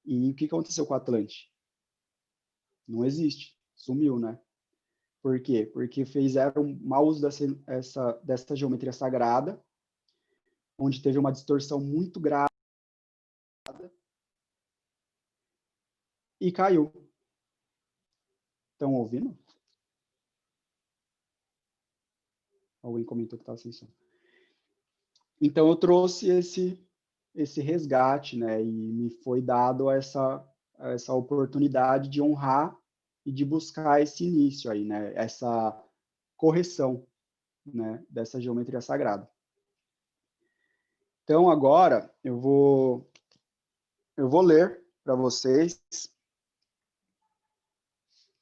E o que aconteceu com Atlante? Não existe, sumiu, né? Por quê? Porque fizeram mau uso dessa geometria sagrada, onde teve uma distorção muito grave e caiu. Estão ouvindo? Alguém comentou que estava sem som. Então eu trouxe esse resgate, né? E me foi dado essa oportunidade de honrar e de buscar esse início aí, né? Essa correção, né? Dessa geometria sagrada. Então agora eu vou ler para vocês,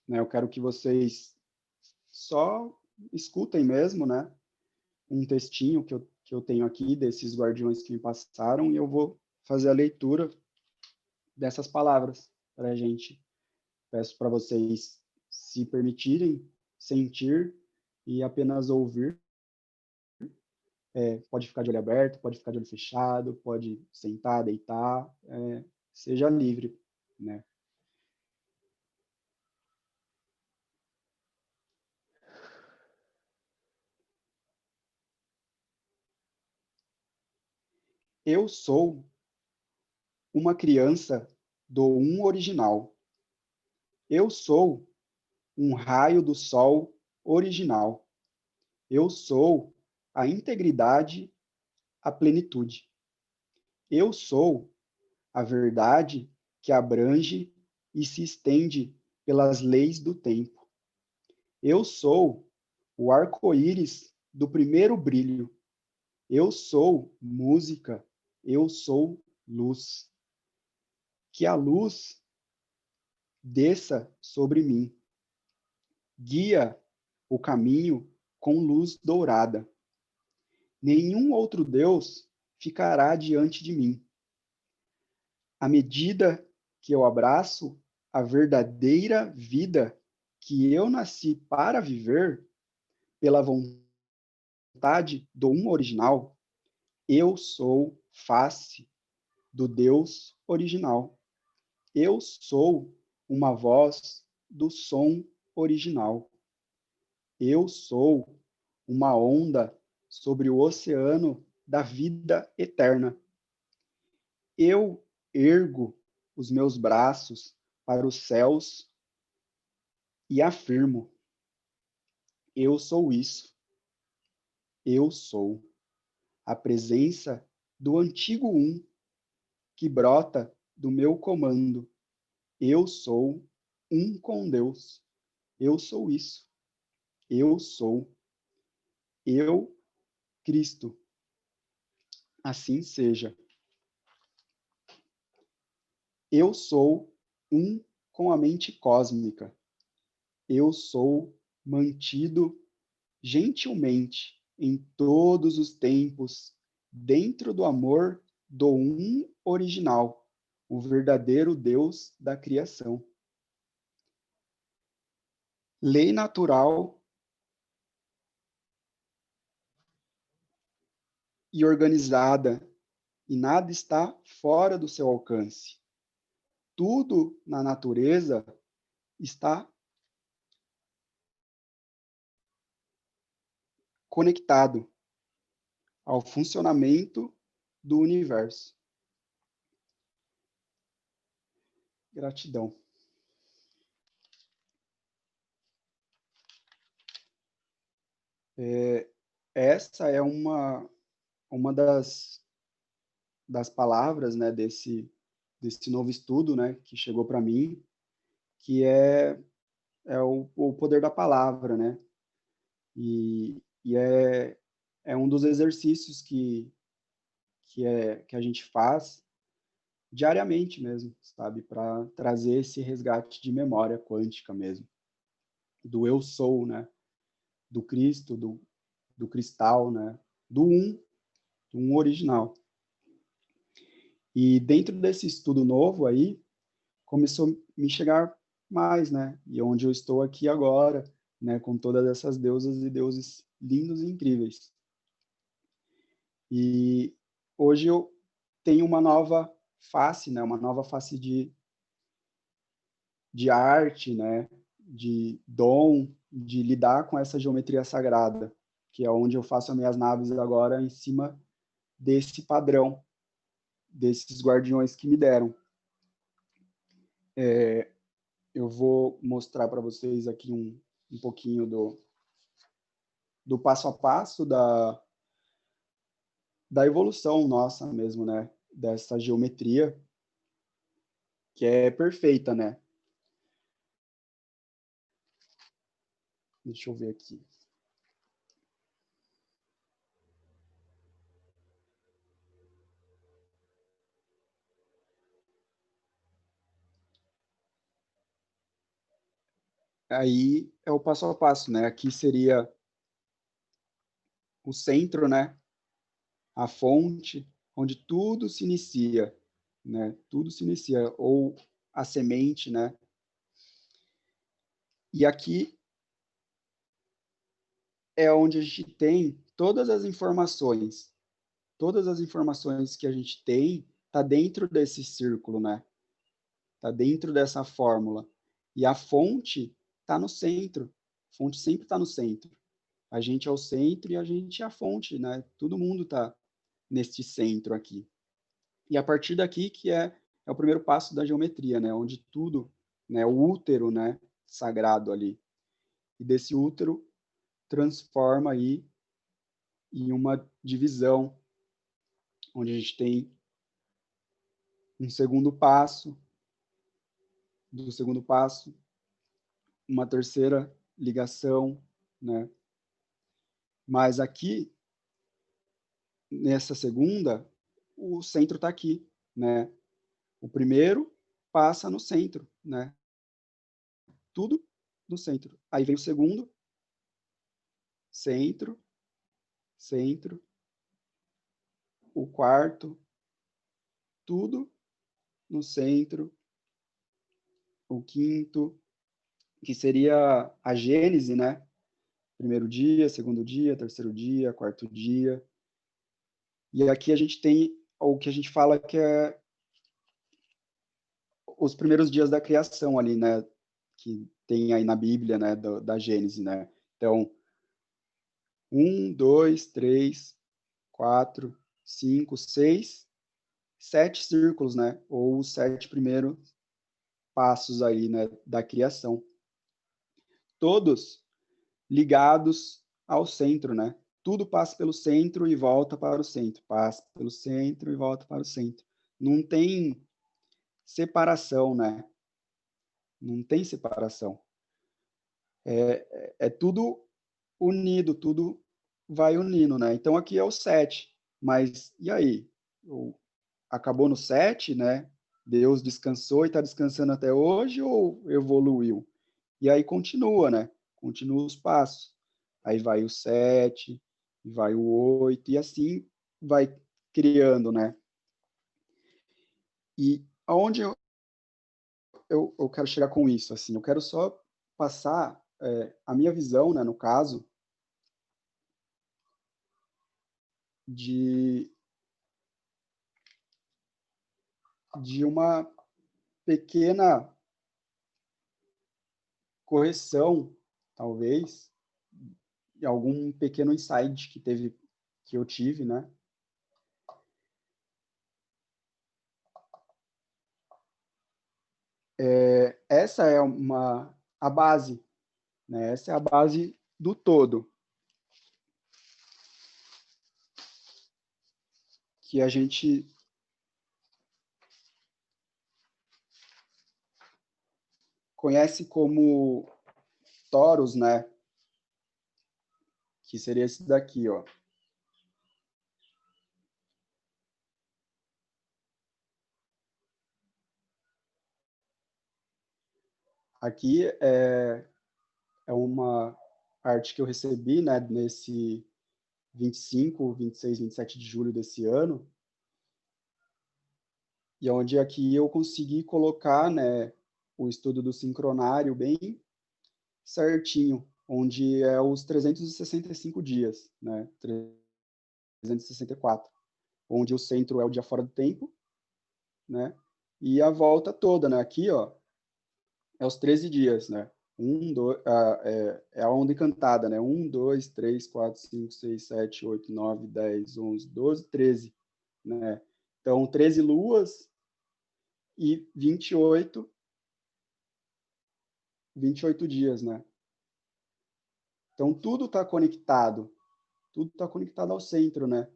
né? Eu quero que vocês só escutem mesmo, né? Um textinho que eu tenho aqui desses guardiões que me passaram e eu vou fazer a leitura dessas palavras para a gente. Peço para vocês se permitirem sentir e apenas ouvir. Pode ficar de olho aberto, pode ficar de olho fechado, pode sentar, deitar, seja livre, né? Eu sou uma criança do um original. Eu sou um raio do sol original. Eu sou a integridade, a plenitude. Eu sou a verdade que abrange e se estende pelas leis do tempo. Eu sou o arco-íris do primeiro brilho. Eu sou música. Eu sou luz. Que a luz desça sobre mim. Guia o caminho com luz dourada. Nenhum outro Deus ficará diante de mim. À medida que eu abraço a verdadeira vida que eu nasci para viver, pela vontade do um original, eu sou face do Deus original. Eu sou uma voz do som original. Eu sou uma onda sobre o oceano da vida eterna. Eu ergo os meus braços para os céus e afirmo: eu sou isso. Eu sou a presença do antigo um que brota do meu comando. Eu sou um com Deus. Eu sou isso. Eu sou. Eu, Cristo. Assim seja. Eu sou um com a mente cósmica. Eu sou mantido gentilmente em todos os tempos dentro do amor do um original, o verdadeiro Deus da criação. Lei natural e organizada, e nada está fora do seu alcance. Tudo na natureza está conectado ao funcionamento do universo. Gratidão. Essa é uma das palavras, né, desse novo estudo, né, que chegou para mim, que é o poder da palavra, né? E é um dos exercícios que a gente faz diariamente mesmo, sabe? Para trazer esse resgate de memória quântica mesmo. Do eu sou, né? Do Cristo, do cristal, né? Do um original. E dentro desse estudo novo aí, começou a me chegar mais, né? E onde eu estou aqui agora, né, com todas essas deusas e deuses lindos e incríveis. E hoje eu tenho uma nova face, né, uma nova face de arte, né, de dom, de lidar com essa geometria sagrada, que é onde eu faço as minhas naves agora em cima desse padrão, desses guardiões que me deram. Eu vou mostrar para vocês aqui um pouquinho do passo a passo da evolução nossa mesmo, né? Dessa geometria que é perfeita, né? Deixa eu ver aqui. Aí é o passo a passo, né? Aqui seria o centro, né? A fonte, onde tudo se inicia, né? Tudo se inicia, ou a semente, né? E aqui é onde a gente tem todas as informações. Todas as informações que a gente tem tá dentro desse círculo, né? Tá dentro dessa fórmula. E a fonte tá no centro. A fonte sempre está no centro. A gente é o centro e a gente é a fonte, né? Todo mundo está neste centro aqui. E a partir daqui que é o primeiro passo da geometria, né? Onde tudo, né? O útero, né? Sagrado ali. E desse útero transforma aí em uma divisão, onde a gente tem um segundo passo, do segundo passo, uma terceira ligação, né? Mas aqui, nessa segunda, o centro está aqui, né? O primeiro passa no centro, né? Tudo no centro. Aí vem o segundo, centro, centro, o quarto, tudo no centro, o quinto, que seria a gênese, né? Primeiro dia, segundo dia, terceiro dia, quarto dia. E aqui a gente tem o que a gente fala que é os primeiros dias da criação ali, né? Que tem aí na Bíblia, né? Da Gênese, né? Então, 7 círculos, né? Ou os 7 primeiros passos aí, né? Da criação. Todos ligados ao centro, né? Tudo passa pelo centro e volta para o centro. Passa pelo centro e volta para o centro. Não tem separação, né? Não tem separação. É tudo unido, tudo vai unindo, né? Então aqui é o 7, mas e aí? Acabou no 7, né? Deus descansou e está descansando até hoje ou evoluiu? E aí continua, né? Continua os passos. Aí vai o 7, vai o 8, e assim vai criando, né? E aonde eu quero chegar com isso? Assim, eu quero só passar a minha visão, né, no caso, de, de uma pequena correção, talvez, de algum pequeno insight que eu tive, né? Essa é a base, né? Essa é a base do todo, que a gente conhece como toros, né? Que seria esse daqui, ó. Aqui é uma arte que eu recebi, né, nesse 25, 26, 27 de julho desse ano, e onde aqui eu consegui colocar, né, o estudo do sincronário bem certinho, onde é os 365 dias, né? 364, onde o centro é o dia fora do tempo, né? E a volta toda, né? Aqui, ó, é os 13 dias, né? É a onda encantada, né? 1, 2, 3, 4, 5, 6, 7, 8, 9, 10, 11, 12, 13, né? Então, 13 luas e 28 dias, né? Então, tudo está conectado ao centro, né?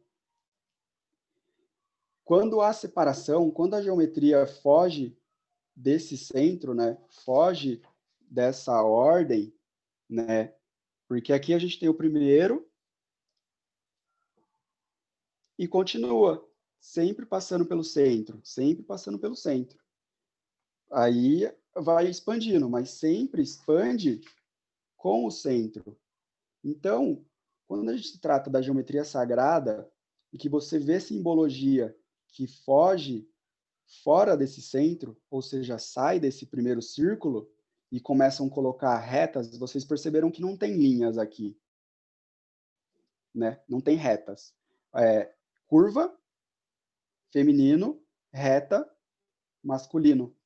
Quando há separação, quando a geometria foge desse centro, né? Foge dessa ordem, né? Porque aqui a gente tem o primeiro e continua, sempre passando pelo centro, sempre passando pelo centro. Aí vai expandindo, mas sempre expande com o centro. Então, quando a gente se trata da geometria sagrada e que você vê simbologia que foge fora desse centro, ou seja, sai desse primeiro círculo e começam a colocar retas, vocês perceberam que não tem linhas aqui, né? Não tem retas. Curva, feminino, reta, masculino,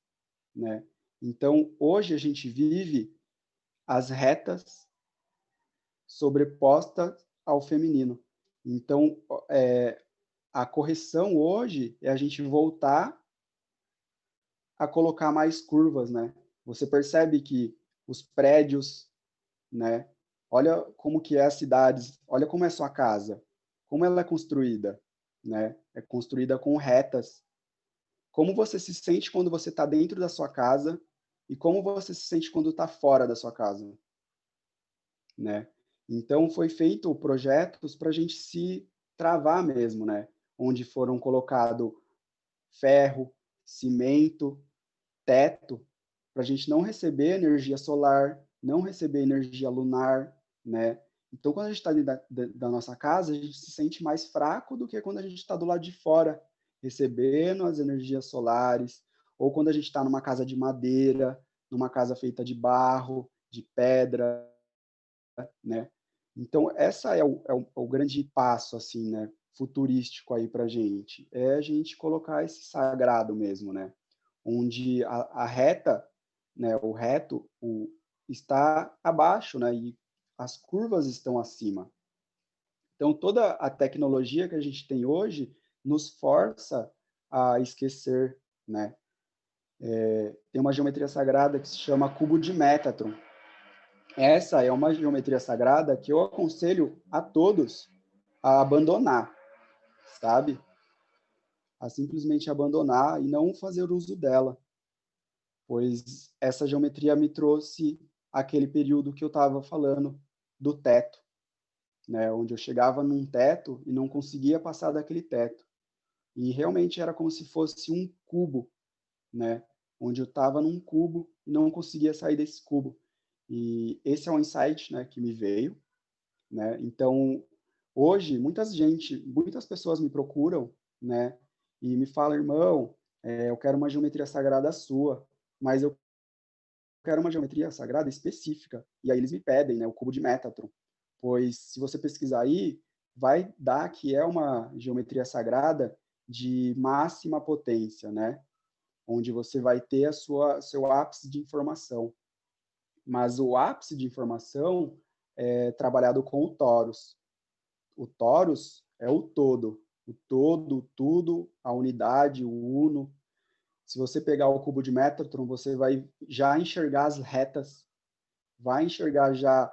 né? Então, hoje a gente vive as retas sobrepostas ao feminino. Então, a correção hoje é a gente voltar a colocar mais curvas, né? Você percebe que os prédios, né? Olha como que é a cidade, olha como é a sua casa, como ela é construída, né? É construída com retas. Como você se sente quando você está dentro da sua casa e como você se sente quando está fora da sua casa, né? Então, foi feito projetos para a gente se travar mesmo, né? Onde foram colocado ferro, cimento, teto, para a gente não receber energia solar, não receber energia lunar, né? Então, quando a gente está dentro da nossa casa, a gente se sente mais fraco do que quando a gente está do lado de fora, recebendo as energias solares, ou quando a gente está numa casa de madeira, numa casa feita de barro, de pedra, né? Então, essa é o grande passo, assim, né? Futurístico aí para a gente. É a gente colocar esse sagrado mesmo, né? Onde a reta, né? O reto está abaixo, né? E as curvas estão acima. Então, toda a tecnologia que a gente tem hoje nos força a esquecer, né? Tem uma geometria sagrada que se chama cubo de Métatron. Essa é uma geometria sagrada que eu aconselho a todos a abandonar, sabe? A simplesmente abandonar e não fazer uso dela, pois essa geometria me trouxe aquele período que eu estava falando do teto, né? Onde eu chegava num teto e não conseguia passar daquele teto. E realmente era como se fosse um cubo, né? Onde eu estava num cubo e não conseguia sair desse cubo. E esse é um insight, né, que me veio, né? Então, hoje, muitas pessoas me procuram, né, e me falam, irmão, eu quero uma geometria sagrada sua, mas eu quero uma geometria sagrada específica. E aí eles me pedem, né, o cubo de Métatron, pois se você pesquisar aí, vai dar que é uma geometria sagrada de máxima potência, né, onde você vai ter seu ápice de informação. Mas o ápice de informação é trabalhado com o torus. O torus é o todo, o tudo, a unidade, o uno. Se você pegar o cubo de Métatron, você vai já enxergar as retas, vai enxergar já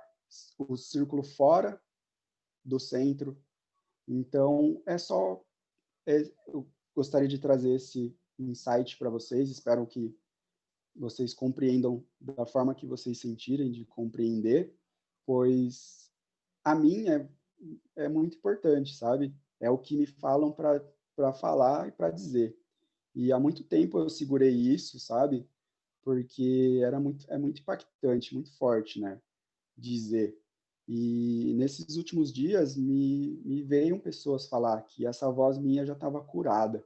o círculo fora do centro. Então, eu gostaria de trazer esse insight para vocês, espero que vocês compreendam da forma que vocês sentirem de compreender, pois a mim é muito importante, sabe? É o que me falam para falar e para dizer. E há muito tempo eu segurei isso, sabe? Porque é muito impactante, muito forte, né? Dizer. E nesses últimos dias me veio pessoas falar que essa voz minha já estava curada,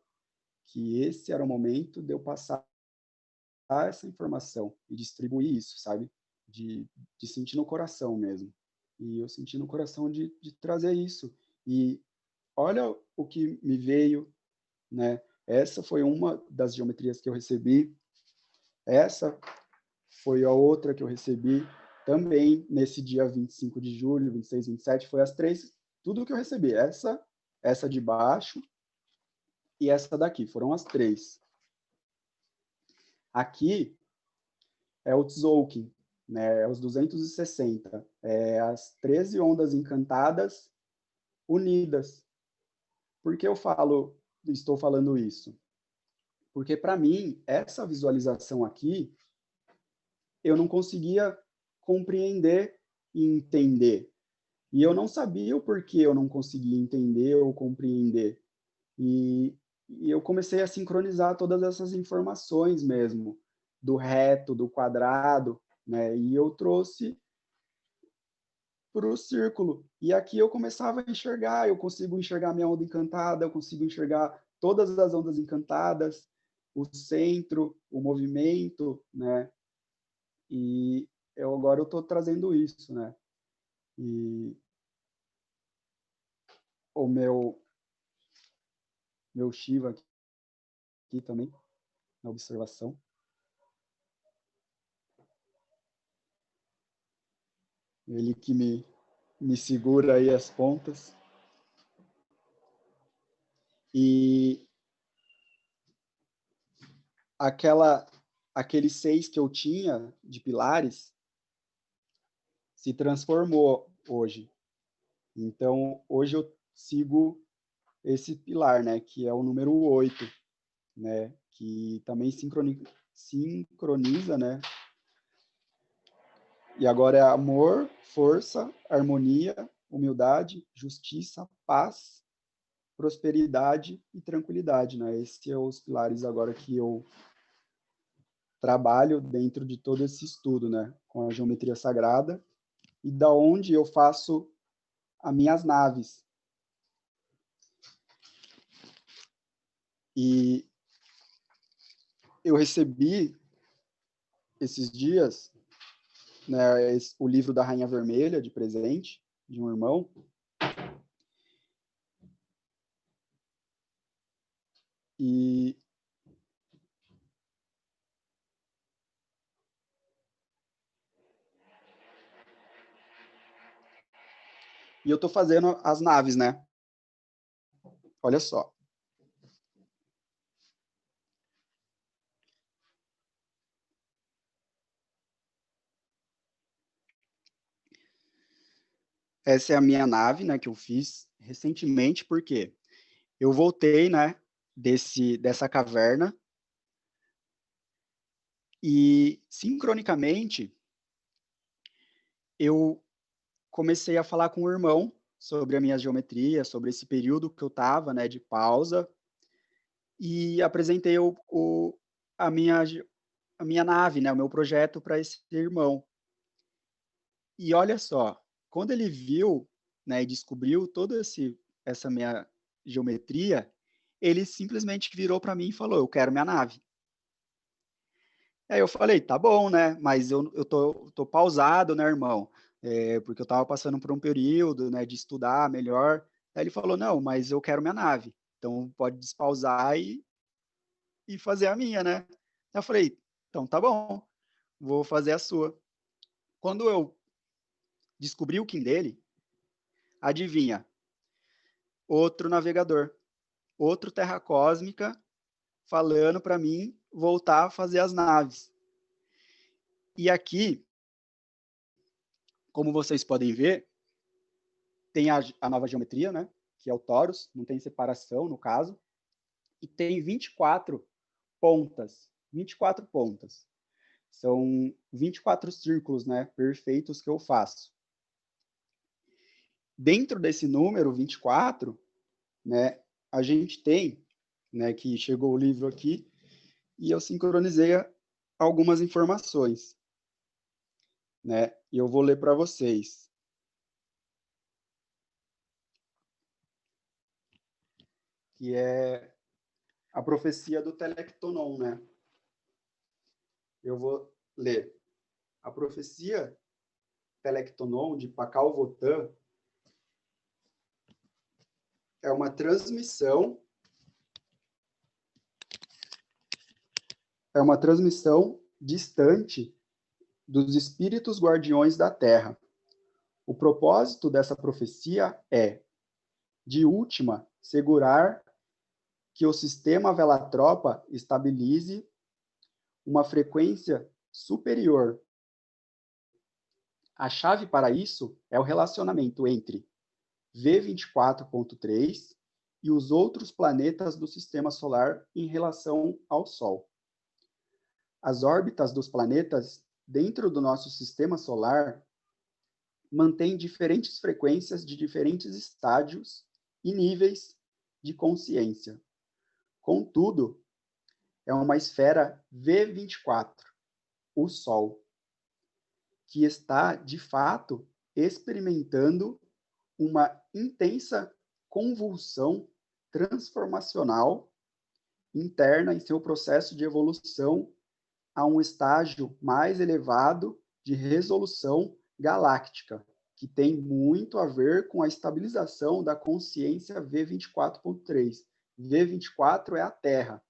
que esse era o momento de eu passar essa informação e distribuir isso, sabe? de, de sentir no coração mesmo. E eu senti no coração de trazer isso. E olha o que me veio, né? Essa foi uma das geometrias que eu recebi. Essa foi a outra que eu recebi também nesse dia 25 de julho, 26, 27. Foi as três, tudo que eu recebi. Essa de baixo e essa daqui. Foram as três. Aqui é o Tzolk'in, né? É os 260. É as 13 ondas encantadas unidas. Por que estou falando isso? Porque, para mim, essa visualização aqui, eu não conseguia compreender e entender. E eu não sabia o porquê eu não conseguia entender ou compreender. E eu comecei a sincronizar todas essas informações mesmo, do reto, do quadrado, né? E eu trouxe para o círculo. E aqui eu começava a enxergar, eu consigo enxergar minha onda encantada, eu consigo enxergar todas as ondas encantadas, o centro, o movimento, né? E agora eu estou trazendo isso, né? E o meu Shiva aqui também, na observação. Ele que me segura aí as pontas. E aquele 6 que eu tinha de pilares se transformou hoje. Então, hoje eu sigo esse pilar, né, que é o número 8, né, que também sincroniza, né? E agora é amor, força, harmonia, humildade, justiça, paz, prosperidade e tranquilidade, né? Esses são os pilares agora que eu trabalho dentro de todo esse estudo, né, com a geometria sagrada e da onde eu faço as minhas naves. E eu recebi esses dias, né, o livro da Rainha Vermelha de presente de um irmão. E eu estou fazendo as naves, né? Olha só. Essa é a minha nave, né, que eu fiz recentemente, porque eu voltei, né, dessa caverna e sincronicamente eu comecei a falar com o irmão sobre a minha geometria, sobre esse período que eu estava, né, de pausa, e apresentei a, minha, a minha nave, né, o meu projeto para esse irmão. E olha só, quando ele viu, né, e descobriu toda essa minha geometria, ele simplesmente virou para mim e falou: eu quero minha nave. Aí eu falei: tá bom, né, mas eu tô pausado, né, irmão, porque eu estava passando por um período, né, de estudar melhor. Aí ele falou: não, mas eu quero minha nave, então pode despausar e fazer a minha, né. Eu falei: então tá bom, vou fazer a sua. Quando eu descobri o Kim dele, adivinha? Outro navegador, outro terra cósmica falando para mim voltar a fazer as naves. E aqui, como vocês podem ver, tem a nova geometria, né? Que é o Torus, não tem separação no caso, e tem 24 pontas. 24 pontas. São 24 círculos, né, perfeitos que eu faço. Dentro desse número 24, né, a gente tem, né, que chegou o livro aqui, e eu sincronizei algumas informações, né? E eu vou ler para vocês. Que é a profecia do Telectonon, né? Eu vou ler. a profecia Telectonon de Pakal Votan é uma transmissão distante dos espíritos guardiões da Terra. O propósito dessa profecia é, de última, segurar que o sistema Velatropa estabilize uma frequência superior. A chave para isso é o relacionamento entre V24.3 e os outros planetas do sistema solar em relação ao Sol. As órbitas dos planetas dentro do nosso sistema solar mantêm diferentes frequências de diferentes estádios e níveis de consciência. Contudo, é uma esfera V24, o Sol, que está, de fato, experimentando uma intensa convulsão transformacional interna em seu processo de evolução a um estágio mais elevado de resolução galáctica, que tem muito a ver com a estabilização da consciência V24.3. V24 é a Terra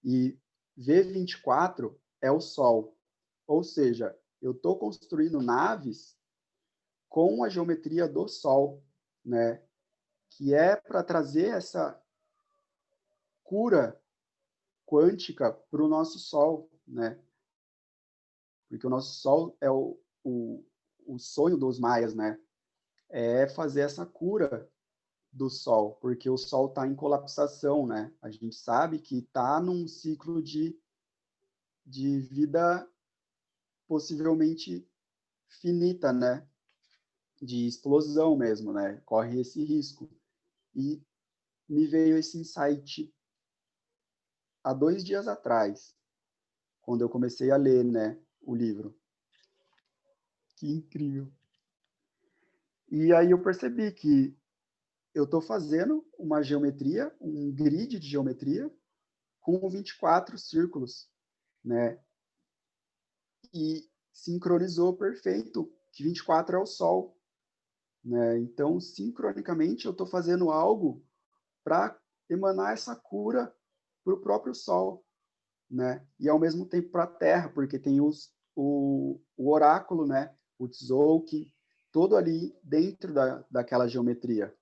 e V24 é o Sol. Ou seja, eu estou construindo naves com a geometria do Sol, né? Que é para trazer essa cura quântica para o nosso Sol, né? Porque o nosso Sol é o sonho dos maias, né? É fazer essa cura do Sol, porque o Sol está em colapsação, né? A gente sabe que está num ciclo de vida possivelmente finita, né? De explosão mesmo, né? Corre esse risco. E me veio esse insight há 2 dias atrás, quando eu comecei a ler, né, o livro. Que incrível. E aí eu percebi que eu estou fazendo uma geometria, um grid de geometria, com 24 círculos, né? E sincronizou perfeito, que 24 é o Sol, né? Então, sincronicamente, eu estou fazendo algo para emanar essa cura para o próprio Sol, né? E ao mesmo tempo para a Terra, porque tem o oráculo, né? O Tzolk'in, todo ali dentro daquela geometria,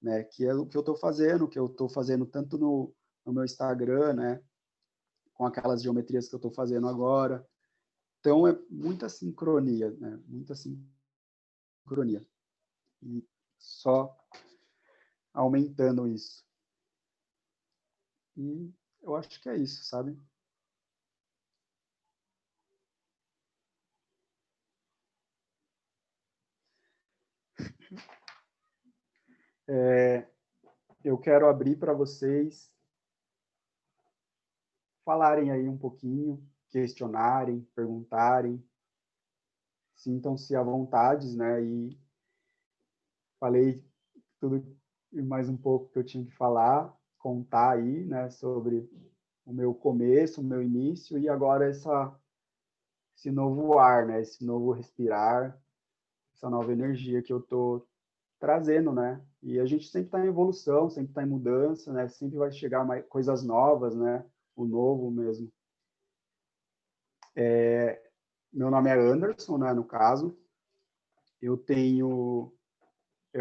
né? Que é o que eu estou fazendo tanto no meu Instagram, né? Com aquelas geometrias que eu estou fazendo agora. Então, é muita sincronia, né? Muita sincronia. E só aumentando isso. E eu acho que é isso, sabe? Eu quero abrir para vocês falarem aí um pouquinho, questionarem, perguntarem, sintam-se à vontade, né? E falei tudo e mais um pouco que eu tinha que falar, contar aí, né, sobre o meu começo, o meu início e agora esse novo ar, né, esse novo respirar, essa nova energia que eu tô trazendo, né? E a gente sempre está em evolução, sempre está em mudança, né? Sempre vai chegar mais coisas novas, né? O novo mesmo. Meu nome é Anderson, né, no caso. Eu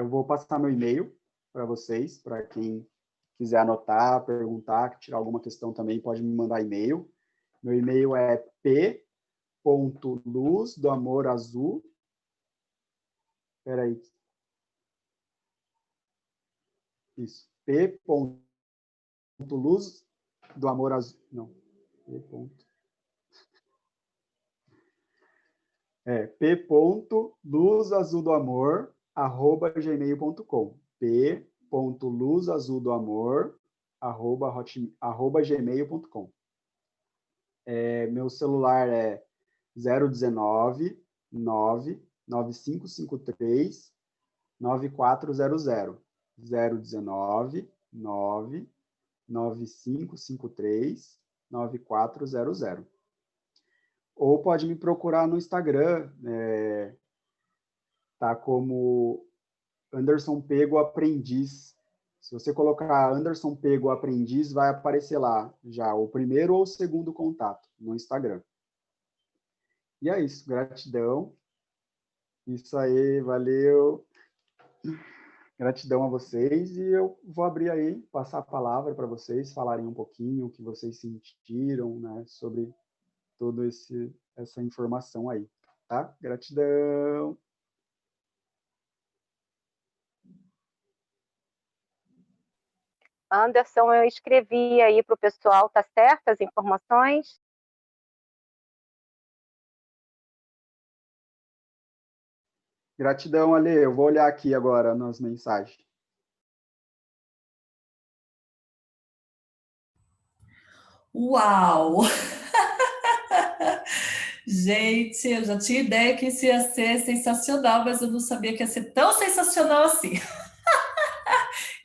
vou passar meu e-mail para vocês, para quem quiser anotar, perguntar, tirar alguma questão também, pode me mandar e-mail. Meu e-mail é p.luzdoamor.azul. Espera aí. Isso. p.luzdoamor.azul. Não. P. p.luzazuldoamor@gmail.com. p.luzazuldoamor@gmail.com. Meu celular é 019 99553 9400. 019 99553 9400. Ou pode me procurar no Instagram, tá como Anderson Pego Aprendiz. Se você colocar Anderson Pego Aprendiz, vai aparecer lá já o primeiro ou o segundo contato no Instagram. E é isso, gratidão. Isso aí, valeu. Gratidão a vocês, e eu vou abrir aí, passar a palavra para vocês falarem um pouquinho o que vocês sentiram, né, sobre toda essa informação aí, tá? Gratidão. Anderson, eu escrevi aí para o pessoal, tá certo as informações? Gratidão, Ale. Eu vou olhar aqui agora nas mensagens. Uau! Gente, eu já tinha ideia que isso ia ser sensacional, mas eu não sabia que ia ser tão sensacional assim.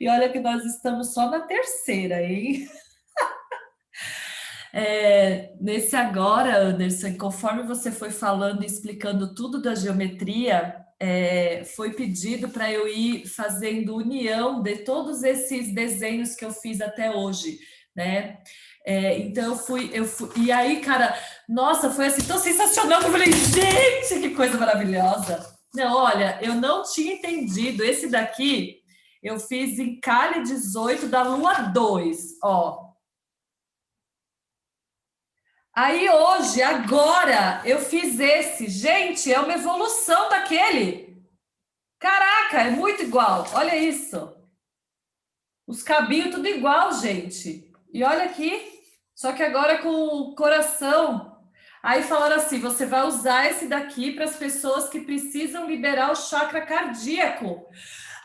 E olha que nós estamos só na terceira, hein? Nesse agora, Anderson, conforme você foi falando e explicando tudo da geometria, foi pedido para eu ir fazendo união de todos esses desenhos que eu fiz até hoje, né? Então eu fui, e aí, cara, nossa, foi assim tão sensacional que eu falei, gente, que coisa maravilhosa. Não, olha, eu não tinha entendido. Esse daqui eu fiz em Cali 18 da Lua 2, ó. Aí hoje, agora, eu fiz esse. Gente, é uma evolução daquele. Caraca, é muito igual. Olha isso. Os cabinhos tudo igual, gente. E olha aqui. Só que agora com o coração. Aí falaram assim, você vai usar esse daqui para as pessoas que precisam liberar o chakra cardíaco.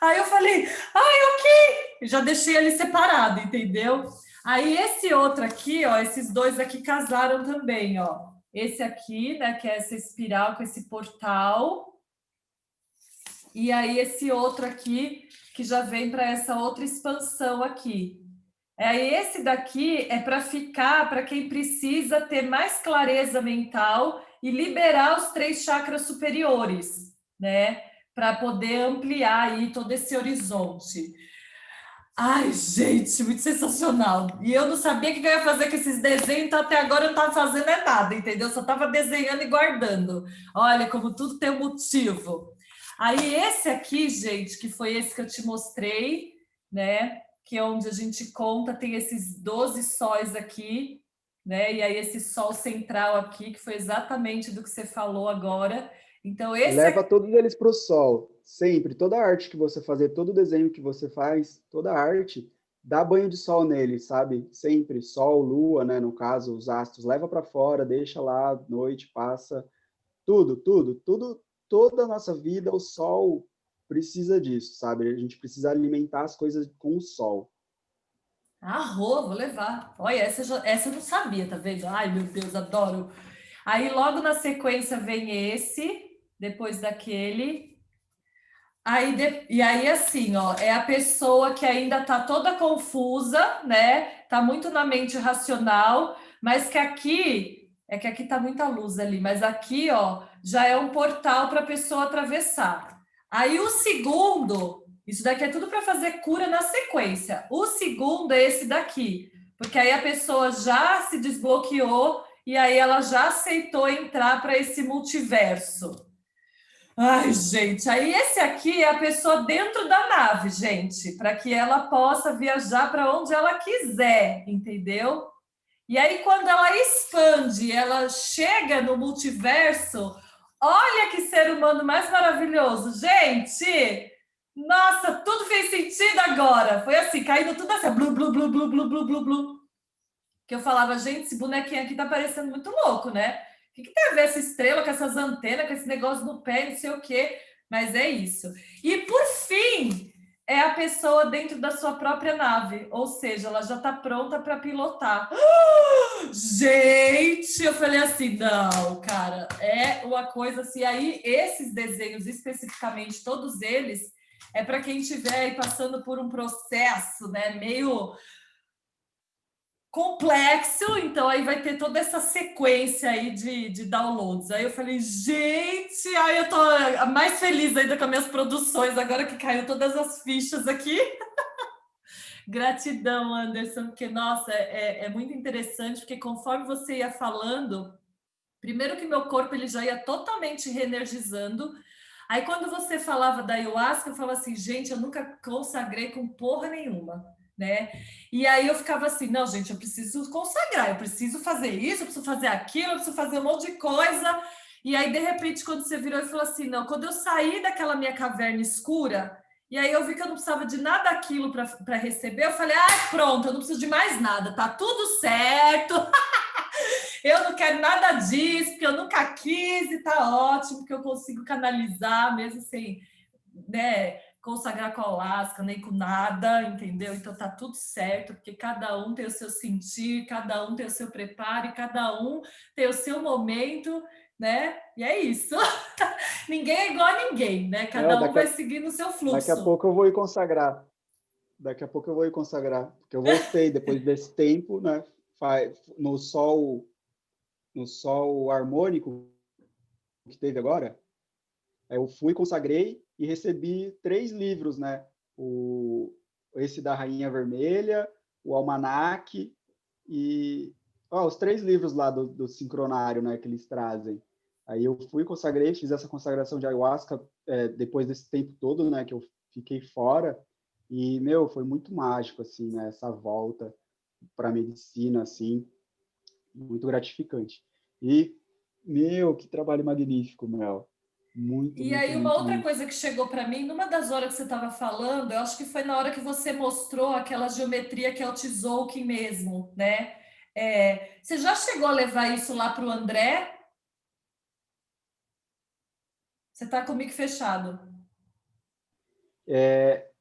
Aí eu falei, ok. Já deixei ele separado, entendeu? Aí esse outro aqui, ó, esses dois aqui casaram também, ó. Esse aqui, né, que é essa espiral com esse portal. E aí esse outro aqui, que já vem para essa outra expansão aqui. Aí esse daqui é para ficar para quem precisa ter mais clareza mental e liberar os 3 chakras superiores, né? Para poder ampliar aí todo esse horizonte. Ai, gente, muito sensacional. E eu não sabia o que eu ia fazer com esses desenhos, então até agora eu não estava fazendo nada, entendeu? Só estava desenhando e guardando. Olha, como tudo tem um motivo. Aí esse aqui, gente, que foi esse que eu te mostrei, né? Que é onde a gente conta, tem esses 12 sóis aqui, né? E aí esse sol central aqui, que foi exatamente do que você falou agora. Então esse Leva aqui... todos eles para o sol, sempre. Toda arte que você fazer, todo desenho que você faz, toda arte, dá banho de sol nele, sabe? Sempre, sol, lua, né? No caso, os astros, leva para fora, deixa lá, noite, passa, tudo, tudo, tudo, toda a nossa vida, o sol precisa disso, sabe? A gente precisa alimentar as coisas com o sol. Vou levar. Olha, essa eu não sabia, tá vendo? Ai, meu Deus, adoro. Aí logo na sequência vem esse, depois daquele. E aí, assim, ó, é a pessoa que ainda tá toda confusa, né? Tá muito na mente racional, mas que aqui tá muita luz ali, mas aqui, ó, já é um portal para a pessoa atravessar. Aí o segundo, isso daqui é tudo para fazer cura na sequência. O segundo é esse daqui, porque aí a pessoa já se desbloqueou e aí ela já aceitou entrar para esse multiverso. Ai, gente, aí esse aqui é a pessoa dentro da nave, gente, para que ela possa viajar para onde ela quiser, entendeu? E aí, quando ela expande, ela chega no multiverso, olha que ser humano mais maravilhoso, gente! Nossa, tudo fez sentido agora. Foi assim, caindo tudo assim, blu, blu, blu, blu, blu, blu, blu, blu. Que eu falava, gente, esse bonequinho aqui tá parecendo muito louco, né? O que tem a ver essa estrela com essas antenas, com esse negócio no pé, não sei o quê? Mas é isso. E por fim, é a pessoa dentro da sua própria nave, ou seja, ela já está pronta para pilotar. Gente, eu falei assim, não, cara, é uma coisa assim. Aí esses desenhos especificamente, todos eles, é para quem estiver aí passando por um processo, né, meio complexo, então aí vai ter toda essa sequência aí de downloads. Aí eu falei, gente, aí eu tô mais feliz ainda com as minhas produções, agora que caiu todas as fichas aqui. Gratidão, Anderson, porque, nossa, é muito interessante, porque conforme você ia falando, primeiro que meu corpo ele já ia totalmente reenergizando. Aí quando você falava da ayahuasca, eu falava assim, gente, eu nunca consagrei com porra nenhuma, né? E aí eu ficava assim, não, gente, eu preciso consagrar, eu preciso fazer isso, eu preciso fazer aquilo, eu preciso fazer um monte de coisa. E aí, de repente, quando você virou e falou assim, não, quando eu saí daquela minha caverna escura, e aí eu vi que eu não precisava de nada daquilo para receber, eu falei, ah, pronto, eu não preciso de mais nada, tá tudo certo. Eu não quero nada disso, porque eu nunca quis e tá ótimo, que eu consigo canalizar mesmo sem, né, consagrar com a Alaska, nem com nada, entendeu? Então tá tudo certo, porque cada um tem o seu sentir, cada um tem o seu preparo, e cada um tem o seu momento, né? E é isso. Ninguém é igual a ninguém, né? Cada um vai seguir no seu Daqui a fluxo. pouco eu vou ir consagrar. Daqui a pouco eu vou ir consagrar. Porque eu voltei depois desse tempo, né? No sol harmônico que teve agora. Eu fui, consagrei e recebi 3 livros, né? Esse da Rainha Vermelha, o Almanaque e os 3 livros lá do sincronário, né? Que eles trazem. Aí eu fui, consagrei, fiz essa consagração de ayahuasca depois desse tempo todo, né? Que eu fiquei fora. E, meu, foi muito mágico, assim, né? Essa volta para a medicina, assim, muito gratificante. E, meu, que trabalho magnífico, Mel. Muito, E muito, aí, uma muito, outra muito. coisa que chegou para mim, numa das horas que você estava falando, eu acho que foi na hora que você mostrou aquela geometria que é o Tzolk'in mesmo, né? Você já chegou a levar isso lá para o André? Você está comigo fechado.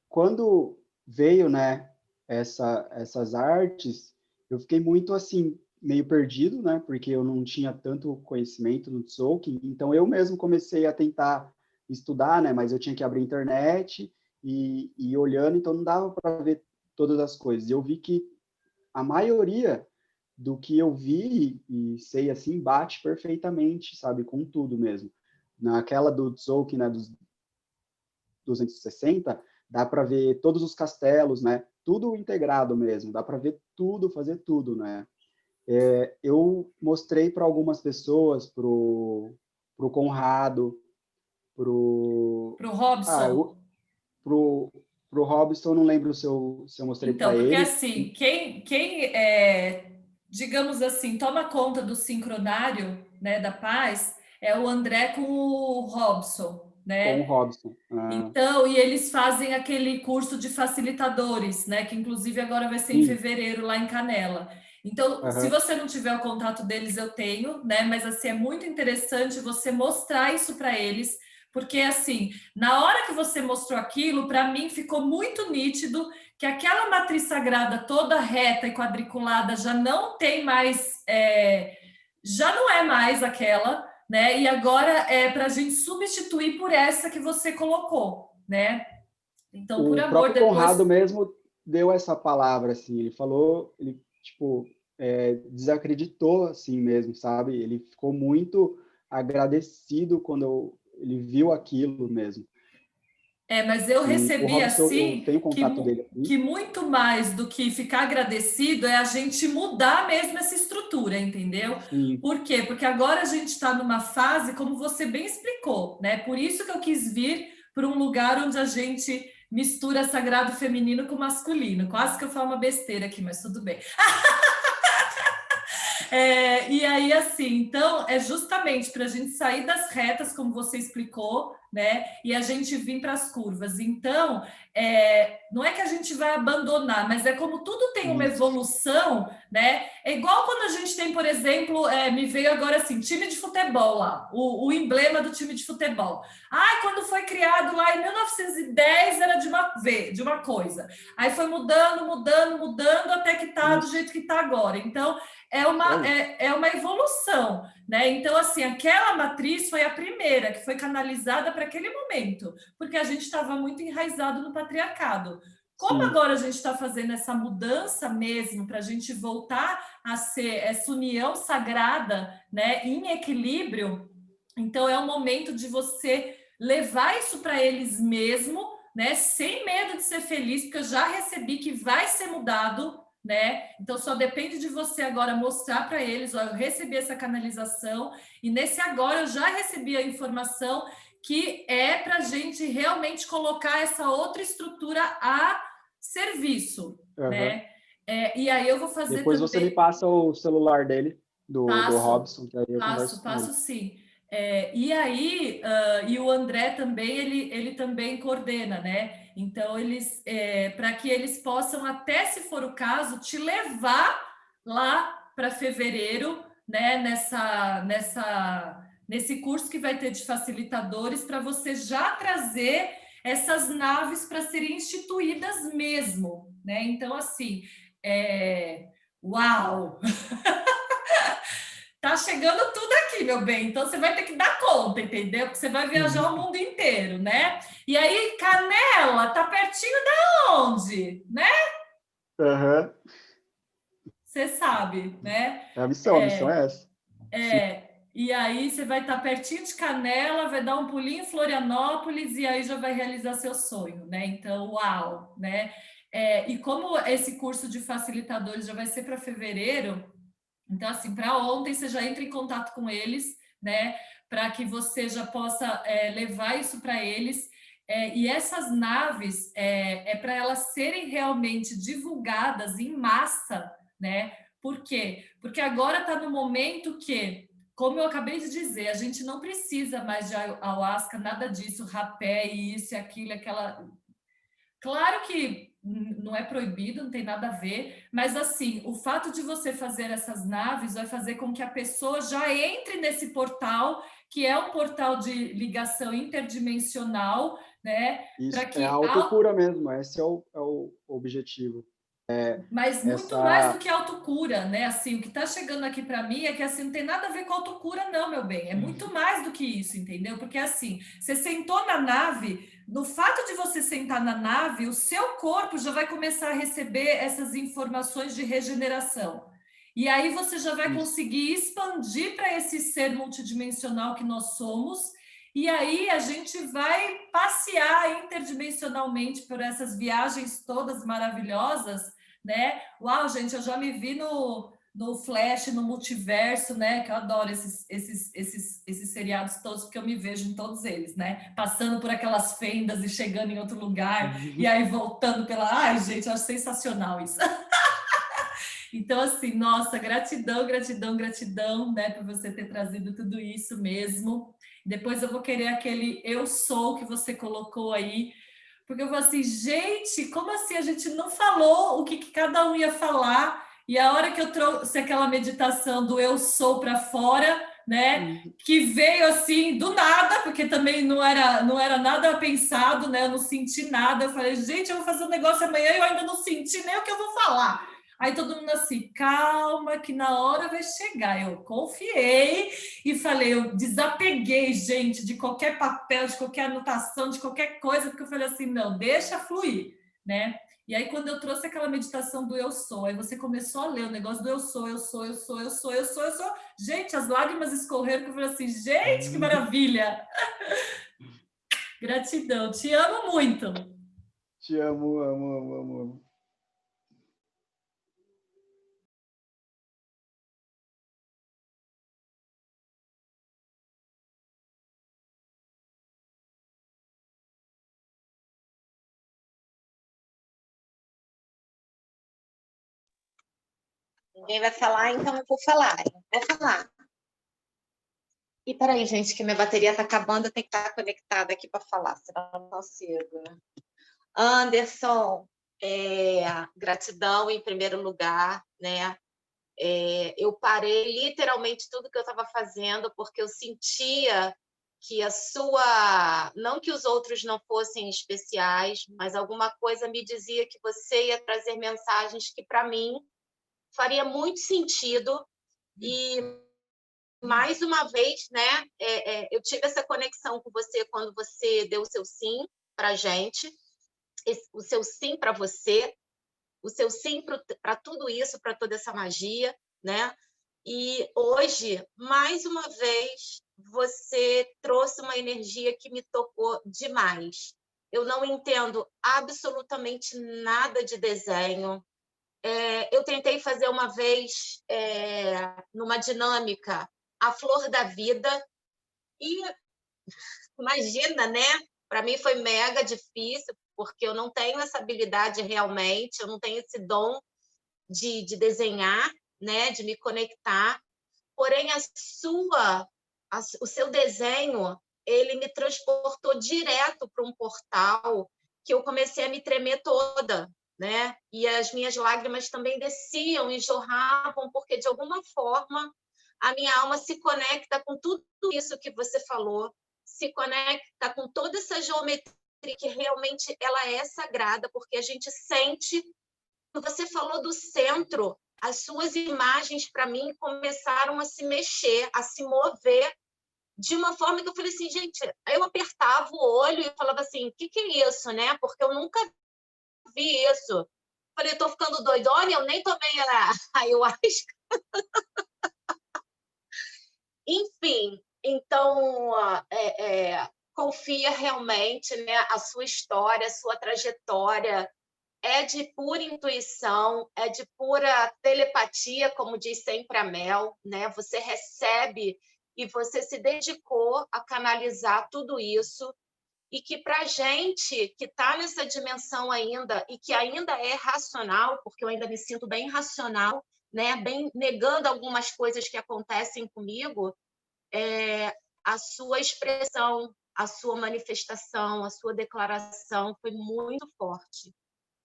Quando veio, né, essas artes, eu fiquei muito, assim, meio perdido, né? Porque eu não tinha tanto conhecimento do Tzolk'in. Então, eu mesmo comecei a tentar estudar, né? Mas eu tinha que abrir a internet e ir olhando, então não dava para ver todas as coisas. E eu vi que a maioria do que eu vi e sei assim bate perfeitamente, sabe, com tudo mesmo. Naquela do Tzolk'in, né, dos 260, dá para ver todos os castelos, né, tudo integrado mesmo, dá para ver tudo, fazer tudo, né. Eu mostrei para algumas pessoas, pro Conrado, pro Para o Robson. pro pro Robson, não lembro se eu mostrei Então, para porque ele. assim, digamos assim, toma conta do sincronário, né, da paz, é o André com o Robson, Com o né? Robson. Então, e eles fazem aquele curso de facilitadores, né? Que inclusive agora vai ser em Sim. fevereiro lá em Canela. Então, se Aham. você não tiver o contato deles, eu tenho, né? Mas assim, é muito interessante você mostrar isso para eles, porque assim, na hora que você mostrou aquilo, para mim ficou muito nítido que aquela matriz sagrada toda reta e quadriculada já não tem mais, já não é mais aquela, né? E agora é para a gente substituir por essa que você colocou, né? Então, por O amor, próprio depois. Conrado mesmo deu essa palavra, assim, ele falou, ele, tipo, desacreditou, assim mesmo, sabe? Ele ficou muito agradecido quando ele viu aquilo mesmo. Mas eu E o recebi Robson, eu assim tenho que, contato dele aqui. que muito mais do que ficar agradecido é a gente mudar mesmo essa estrutura, entendeu? Sim, Por quê? Porque agora a gente está numa fase, como você bem explicou, né? Por isso que eu quis vir para um lugar onde a gente mistura sagrado feminino com masculino. Quase que eu falo uma besteira aqui, mas tudo bem. E aí, assim, então, é justamente para a gente sair das retas, como você explicou, né? E a gente vir para as curvas. Então, não é que a gente vai abandonar, mas é como tudo tem uma isso. evolução, né? É igual quando a gente tem, por exemplo, me veio agora assim, time de futebol lá, o emblema do time de futebol. Ah, quando foi criado lá em 1910 era de uma coisa. Aí foi mudando, mudando, mudando, até que tá do Isso. jeito que tá agora. Então, Isso aí. é uma evolução, né? Então, assim, aquela matriz foi a primeira que foi canalizada para aquele momento, porque a gente estava muito enraizado no patriarcado. Como Sim. agora a gente está fazendo essa mudança mesmo para a gente voltar a ser essa união sagrada, né, em equilíbrio, então é o momento de você levar isso para eles mesmo, né, sem medo de ser feliz, porque eu já recebi que vai ser mudado, né? Então só depende de você agora mostrar para eles, ó, eu recebi essa canalização e nesse agora eu já recebi a informação que é para a gente realmente colocar essa outra estrutura a serviço, Aham. né? E aí eu vou fazer Depois você me também. passa o celular dele, do Passo, Robson, que aí eu converso com ele. passo sim. E aí, e o André também, ele também coordena, né? Então, eles, para que eles possam, até se for o caso, te levar lá para fevereiro, né? Nesse curso que vai ter de facilitadores, para você já trazer essas naves para serem instituídas mesmo, né? Então, assim, uau! Tá chegando tudo aqui, meu bem. Então você vai ter que dar conta, entendeu? Porque você vai viajar o mundo inteiro, né? E aí, Canela, tá pertinho da onde, né? Aham. Você sabe, né? É a missão é essa. Sim. E aí você vai estar pertinho de Canela, vai dar um pulinho em Florianópolis e aí já vai realizar seu sonho, né? Então, uau, né? E como esse curso de facilitadores já vai ser para fevereiro, então, assim, para ontem você já entra em contato com eles, né? Para que você já possa levar isso para eles. E essas naves para elas serem realmente divulgadas em massa, né? Por quê? Porque agora está no momento que, como eu acabei de dizer, a gente não precisa mais de ayahuasca, nada disso, rapé, isso e aquilo, aquela. Claro que não é proibido, não tem nada a ver, mas assim, o fato de você fazer essas naves vai fazer com que a pessoa já entre nesse portal, que é um portal de ligação interdimensional, né? Para Isso é a que autocura mesmo, esse é o objetivo. Mas muito mais do Essa. que autocura, né? Assim, o que está chegando aqui para mim é que assim não tem nada a ver com autocura, não, meu bem. É muito mais do que isso, entendeu? Porque assim, você sentou na nave, no fato de você sentar na nave, o seu corpo já vai começar a receber essas informações de regeneração. E aí você já vai Isso. conseguir expandir para esse ser multidimensional que nós somos. E aí a gente vai passear interdimensionalmente por essas viagens todas maravilhosas, né? Uau, gente, eu já me vi no Flash, no multiverso, né? Que eu adoro esses seriados todos, porque eu me vejo em todos eles, né? Passando por aquelas fendas e chegando em outro lugar, e aí voltando pela. Ai, gente, eu acho sensacional isso. Então, assim, nossa, gratidão, gratidão, gratidão, né, por você ter trazido tudo isso mesmo. Depois eu vou querer aquele eu sou que você colocou aí, porque eu vou assim, gente, como assim a gente não falou o que cada um ia falar? E a hora que eu trouxe aquela meditação do eu sou para fora, né? Que veio assim do nada, porque também não era nada pensado, né? Eu não senti nada. Eu falei, gente, eu vou fazer um negócio amanhã e eu ainda não senti nem o que eu vou falar. Aí todo mundo assim, calma, que na hora vai chegar. Eu confiei e falei, eu desapeguei, gente, de qualquer papel, de qualquer anotação, de qualquer coisa, porque eu falei assim, não, deixa fluir, né? E aí, quando eu trouxe aquela meditação do eu sou, aí você começou a ler o negócio do eu sou, eu sou, eu sou, eu sou, eu sou, eu sou. Gente, as lágrimas escorreram, que eu falei assim, gente, que maravilha! Gratidão, te amo muito. Te amo, amo, amo, amo, amo. Ninguém vai falar, então eu vou falar. Vou falar. E peraí, gente, que minha bateria está acabando, eu tenho que estar conectada aqui para falar, senão eu não consigo. Anderson, gratidão em primeiro lugar, né? Eu parei literalmente tudo que eu estava fazendo, porque eu sentia que não que os outros não fossem especiais, mas alguma coisa me dizia que você ia trazer mensagens que, para mim, faria muito sentido. E, mais uma vez, né, eu tive essa conexão com você quando você deu o seu sim para a gente. o seu sim para você, o seu sim para tudo isso, para toda essa magia, né? E hoje, mais uma vez, você trouxe uma energia que me tocou demais. Eu não entendo absolutamente nada de desenho. Eu tentei fazer uma vez, numa dinâmica, a flor da vida, e imagina, né? Para mim foi mega difícil, porque eu não tenho essa habilidade realmente, eu não tenho esse dom de desenhar, né? De me conectar. Porém, o seu desenho, ele me transportou direto para um portal que eu comecei a me tremer toda, né? E as minhas lágrimas também desciam e jorravam, porque de alguma forma a minha alma se conecta com tudo isso que você falou, se conecta com toda essa geometria que realmente ela é sagrada, porque a gente sente. Você falou do centro, as suas imagens para mim começaram a se mexer, a se mover de uma forma que eu falei assim, gente, eu apertava o olho e falava assim, o que é isso, né? Porque eu nunca vi isso. Falei, estou ficando doidona, eu nem tomei a ayahuasca. Enfim, então, confia realmente, né? A sua história, a sua trajetória é de pura intuição, é de pura telepatia, como diz sempre a Mel, né? Você recebe e você se dedicou a canalizar tudo isso, e que para a gente que está nessa dimensão ainda e que ainda é racional, porque eu ainda me sinto bem racional, né? Bem negando algumas coisas que acontecem comigo, a sua expressão, a sua manifestação, a sua declaração foi muito forte.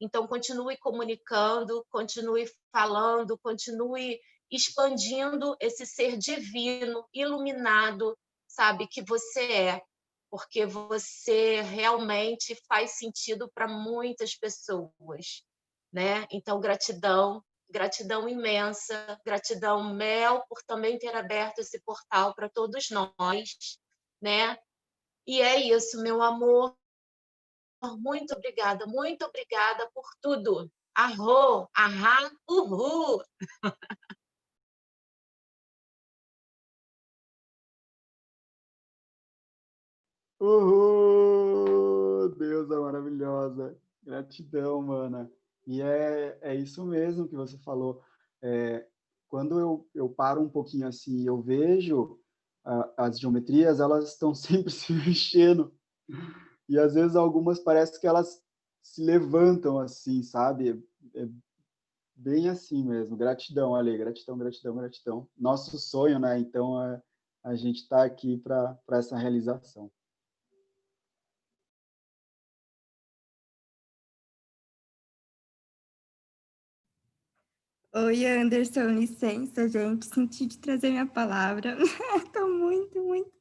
Então, continue comunicando, continue falando, continue expandindo esse ser divino, iluminado, sabe, que você é, porque você realmente faz sentido para muitas pessoas, né? Então, gratidão, gratidão imensa, gratidão, Mel, por também ter aberto esse portal para todos nós, né? E é isso, meu amor. Muito obrigada por tudo. Arro, ahá, uhul. Uhul! Deusa maravilhosa. Gratidão, mana. E é isso mesmo que você falou. Quando eu paro um pouquinho assim, eu vejo as geometrias, elas estão sempre se mexendo. E às vezes algumas parece que elas se levantam assim, sabe? É bem assim mesmo. Gratidão, Ale. Gratidão, gratidão, gratidão. Nosso sonho, né? Então, a gente está aqui para essa realização. Oi, Anderson, licença, gente. Senti de trazer minha palavra. Estou muito, muito,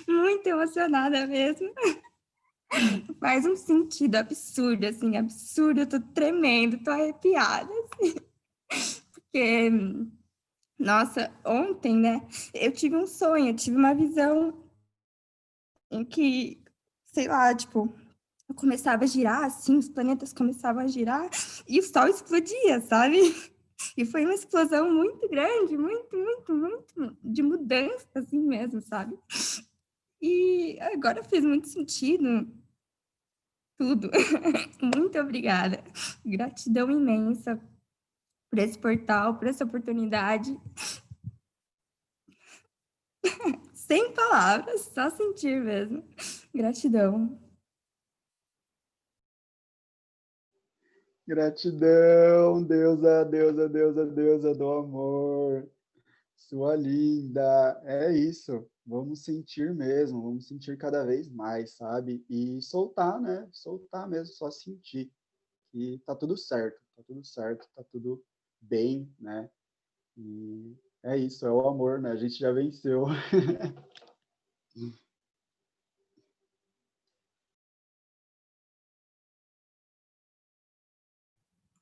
muito emocionada mesmo. Faz um sentido absurdo, assim, absurdo. Eu tô tremendo, tô arrepiada, assim. Porque, nossa, ontem, né, eu tive um sonho, eu tive uma visão em que, sei lá, tipo, eu começava a girar, assim, os planetas começavam a girar e o Sol explodia, sabe? E foi uma explosão muito grande, muito, muito, muito de mudança, assim mesmo, sabe? E agora fez muito sentido tudo. Muito obrigada. Gratidão imensa por esse portal, por essa oportunidade. Sem palavras, só sentir mesmo. Gratidão. Gratidão, deusa, deusa, deusa, deusa do amor. Sua linda. É isso. Vamos sentir mesmo, vamos sentir cada vez mais, sabe? E soltar, né? Soltar mesmo, só sentir. E tá tudo certo, tá tudo bem, né? E é isso, é o amor, né? A gente já venceu.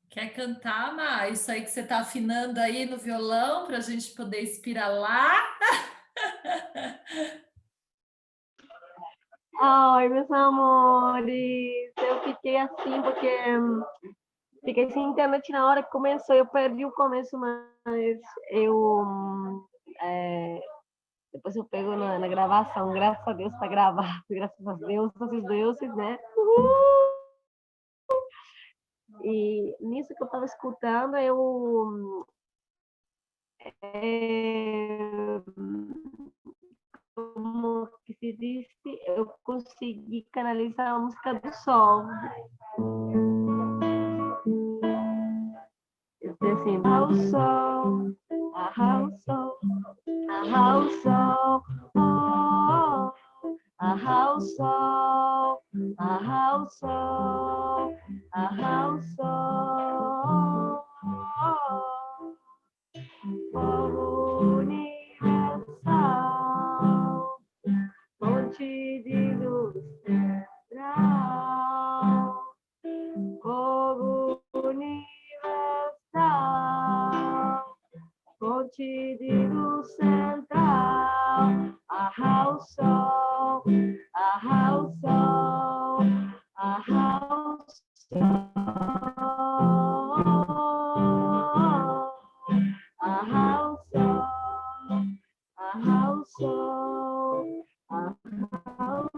Quer cantar, Ma? Isso aí que você está afinando aí no violão para a gente poder inspirar lá? Ai, meus amores, eu fiquei assim porque fiquei sem internet na hora que começou. Eu perdi o começo, mas eu depois eu pego na gravação. Graças a Deus tá gravado, graças a Deus, os deuses, né? Uhul! E nisso que eu estava escutando, como que se diz, eu consegui canalizar a música do sol. Eu disse assim, ao sol, ao sol, ao sol, oh, ao sol, ao sol, ao sol, fogo universal, fonte de luz central, fogo universal, fonte de luz central, ao sol, ao sol, ao sol, ao sol, ao sol, ao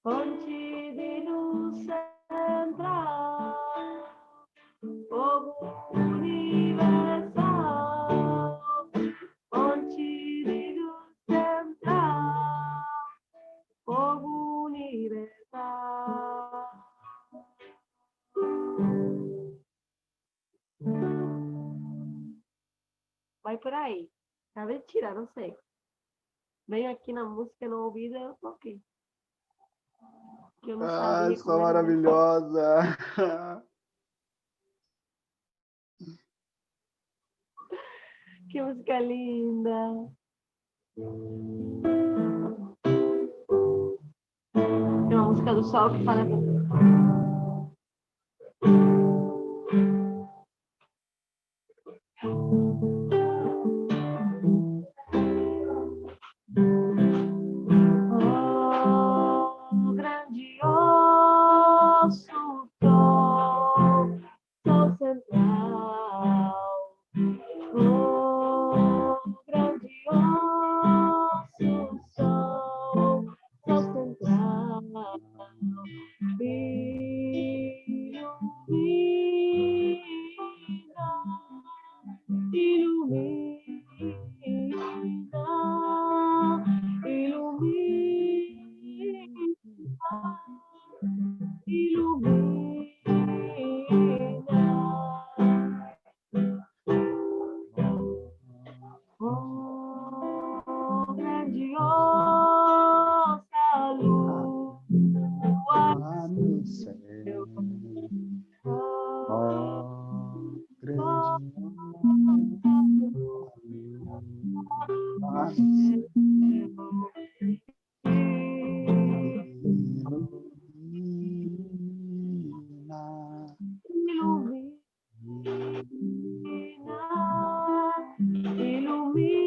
fonte de luz central, fogo universal, fonte de luz central, fogo universal. Vai por aí. Acabei de tirar, não sei. Venho aqui na música no ouvido e eu toquei. Que eu não sabia sou como era. maravilhosa. Que música linda. É uma música do sol que fala. Oh, grandioso sol, sol central. Oh, grandioso sol, sol central. Oh, grandiosa lua No céu, grande ilumina, ilumina,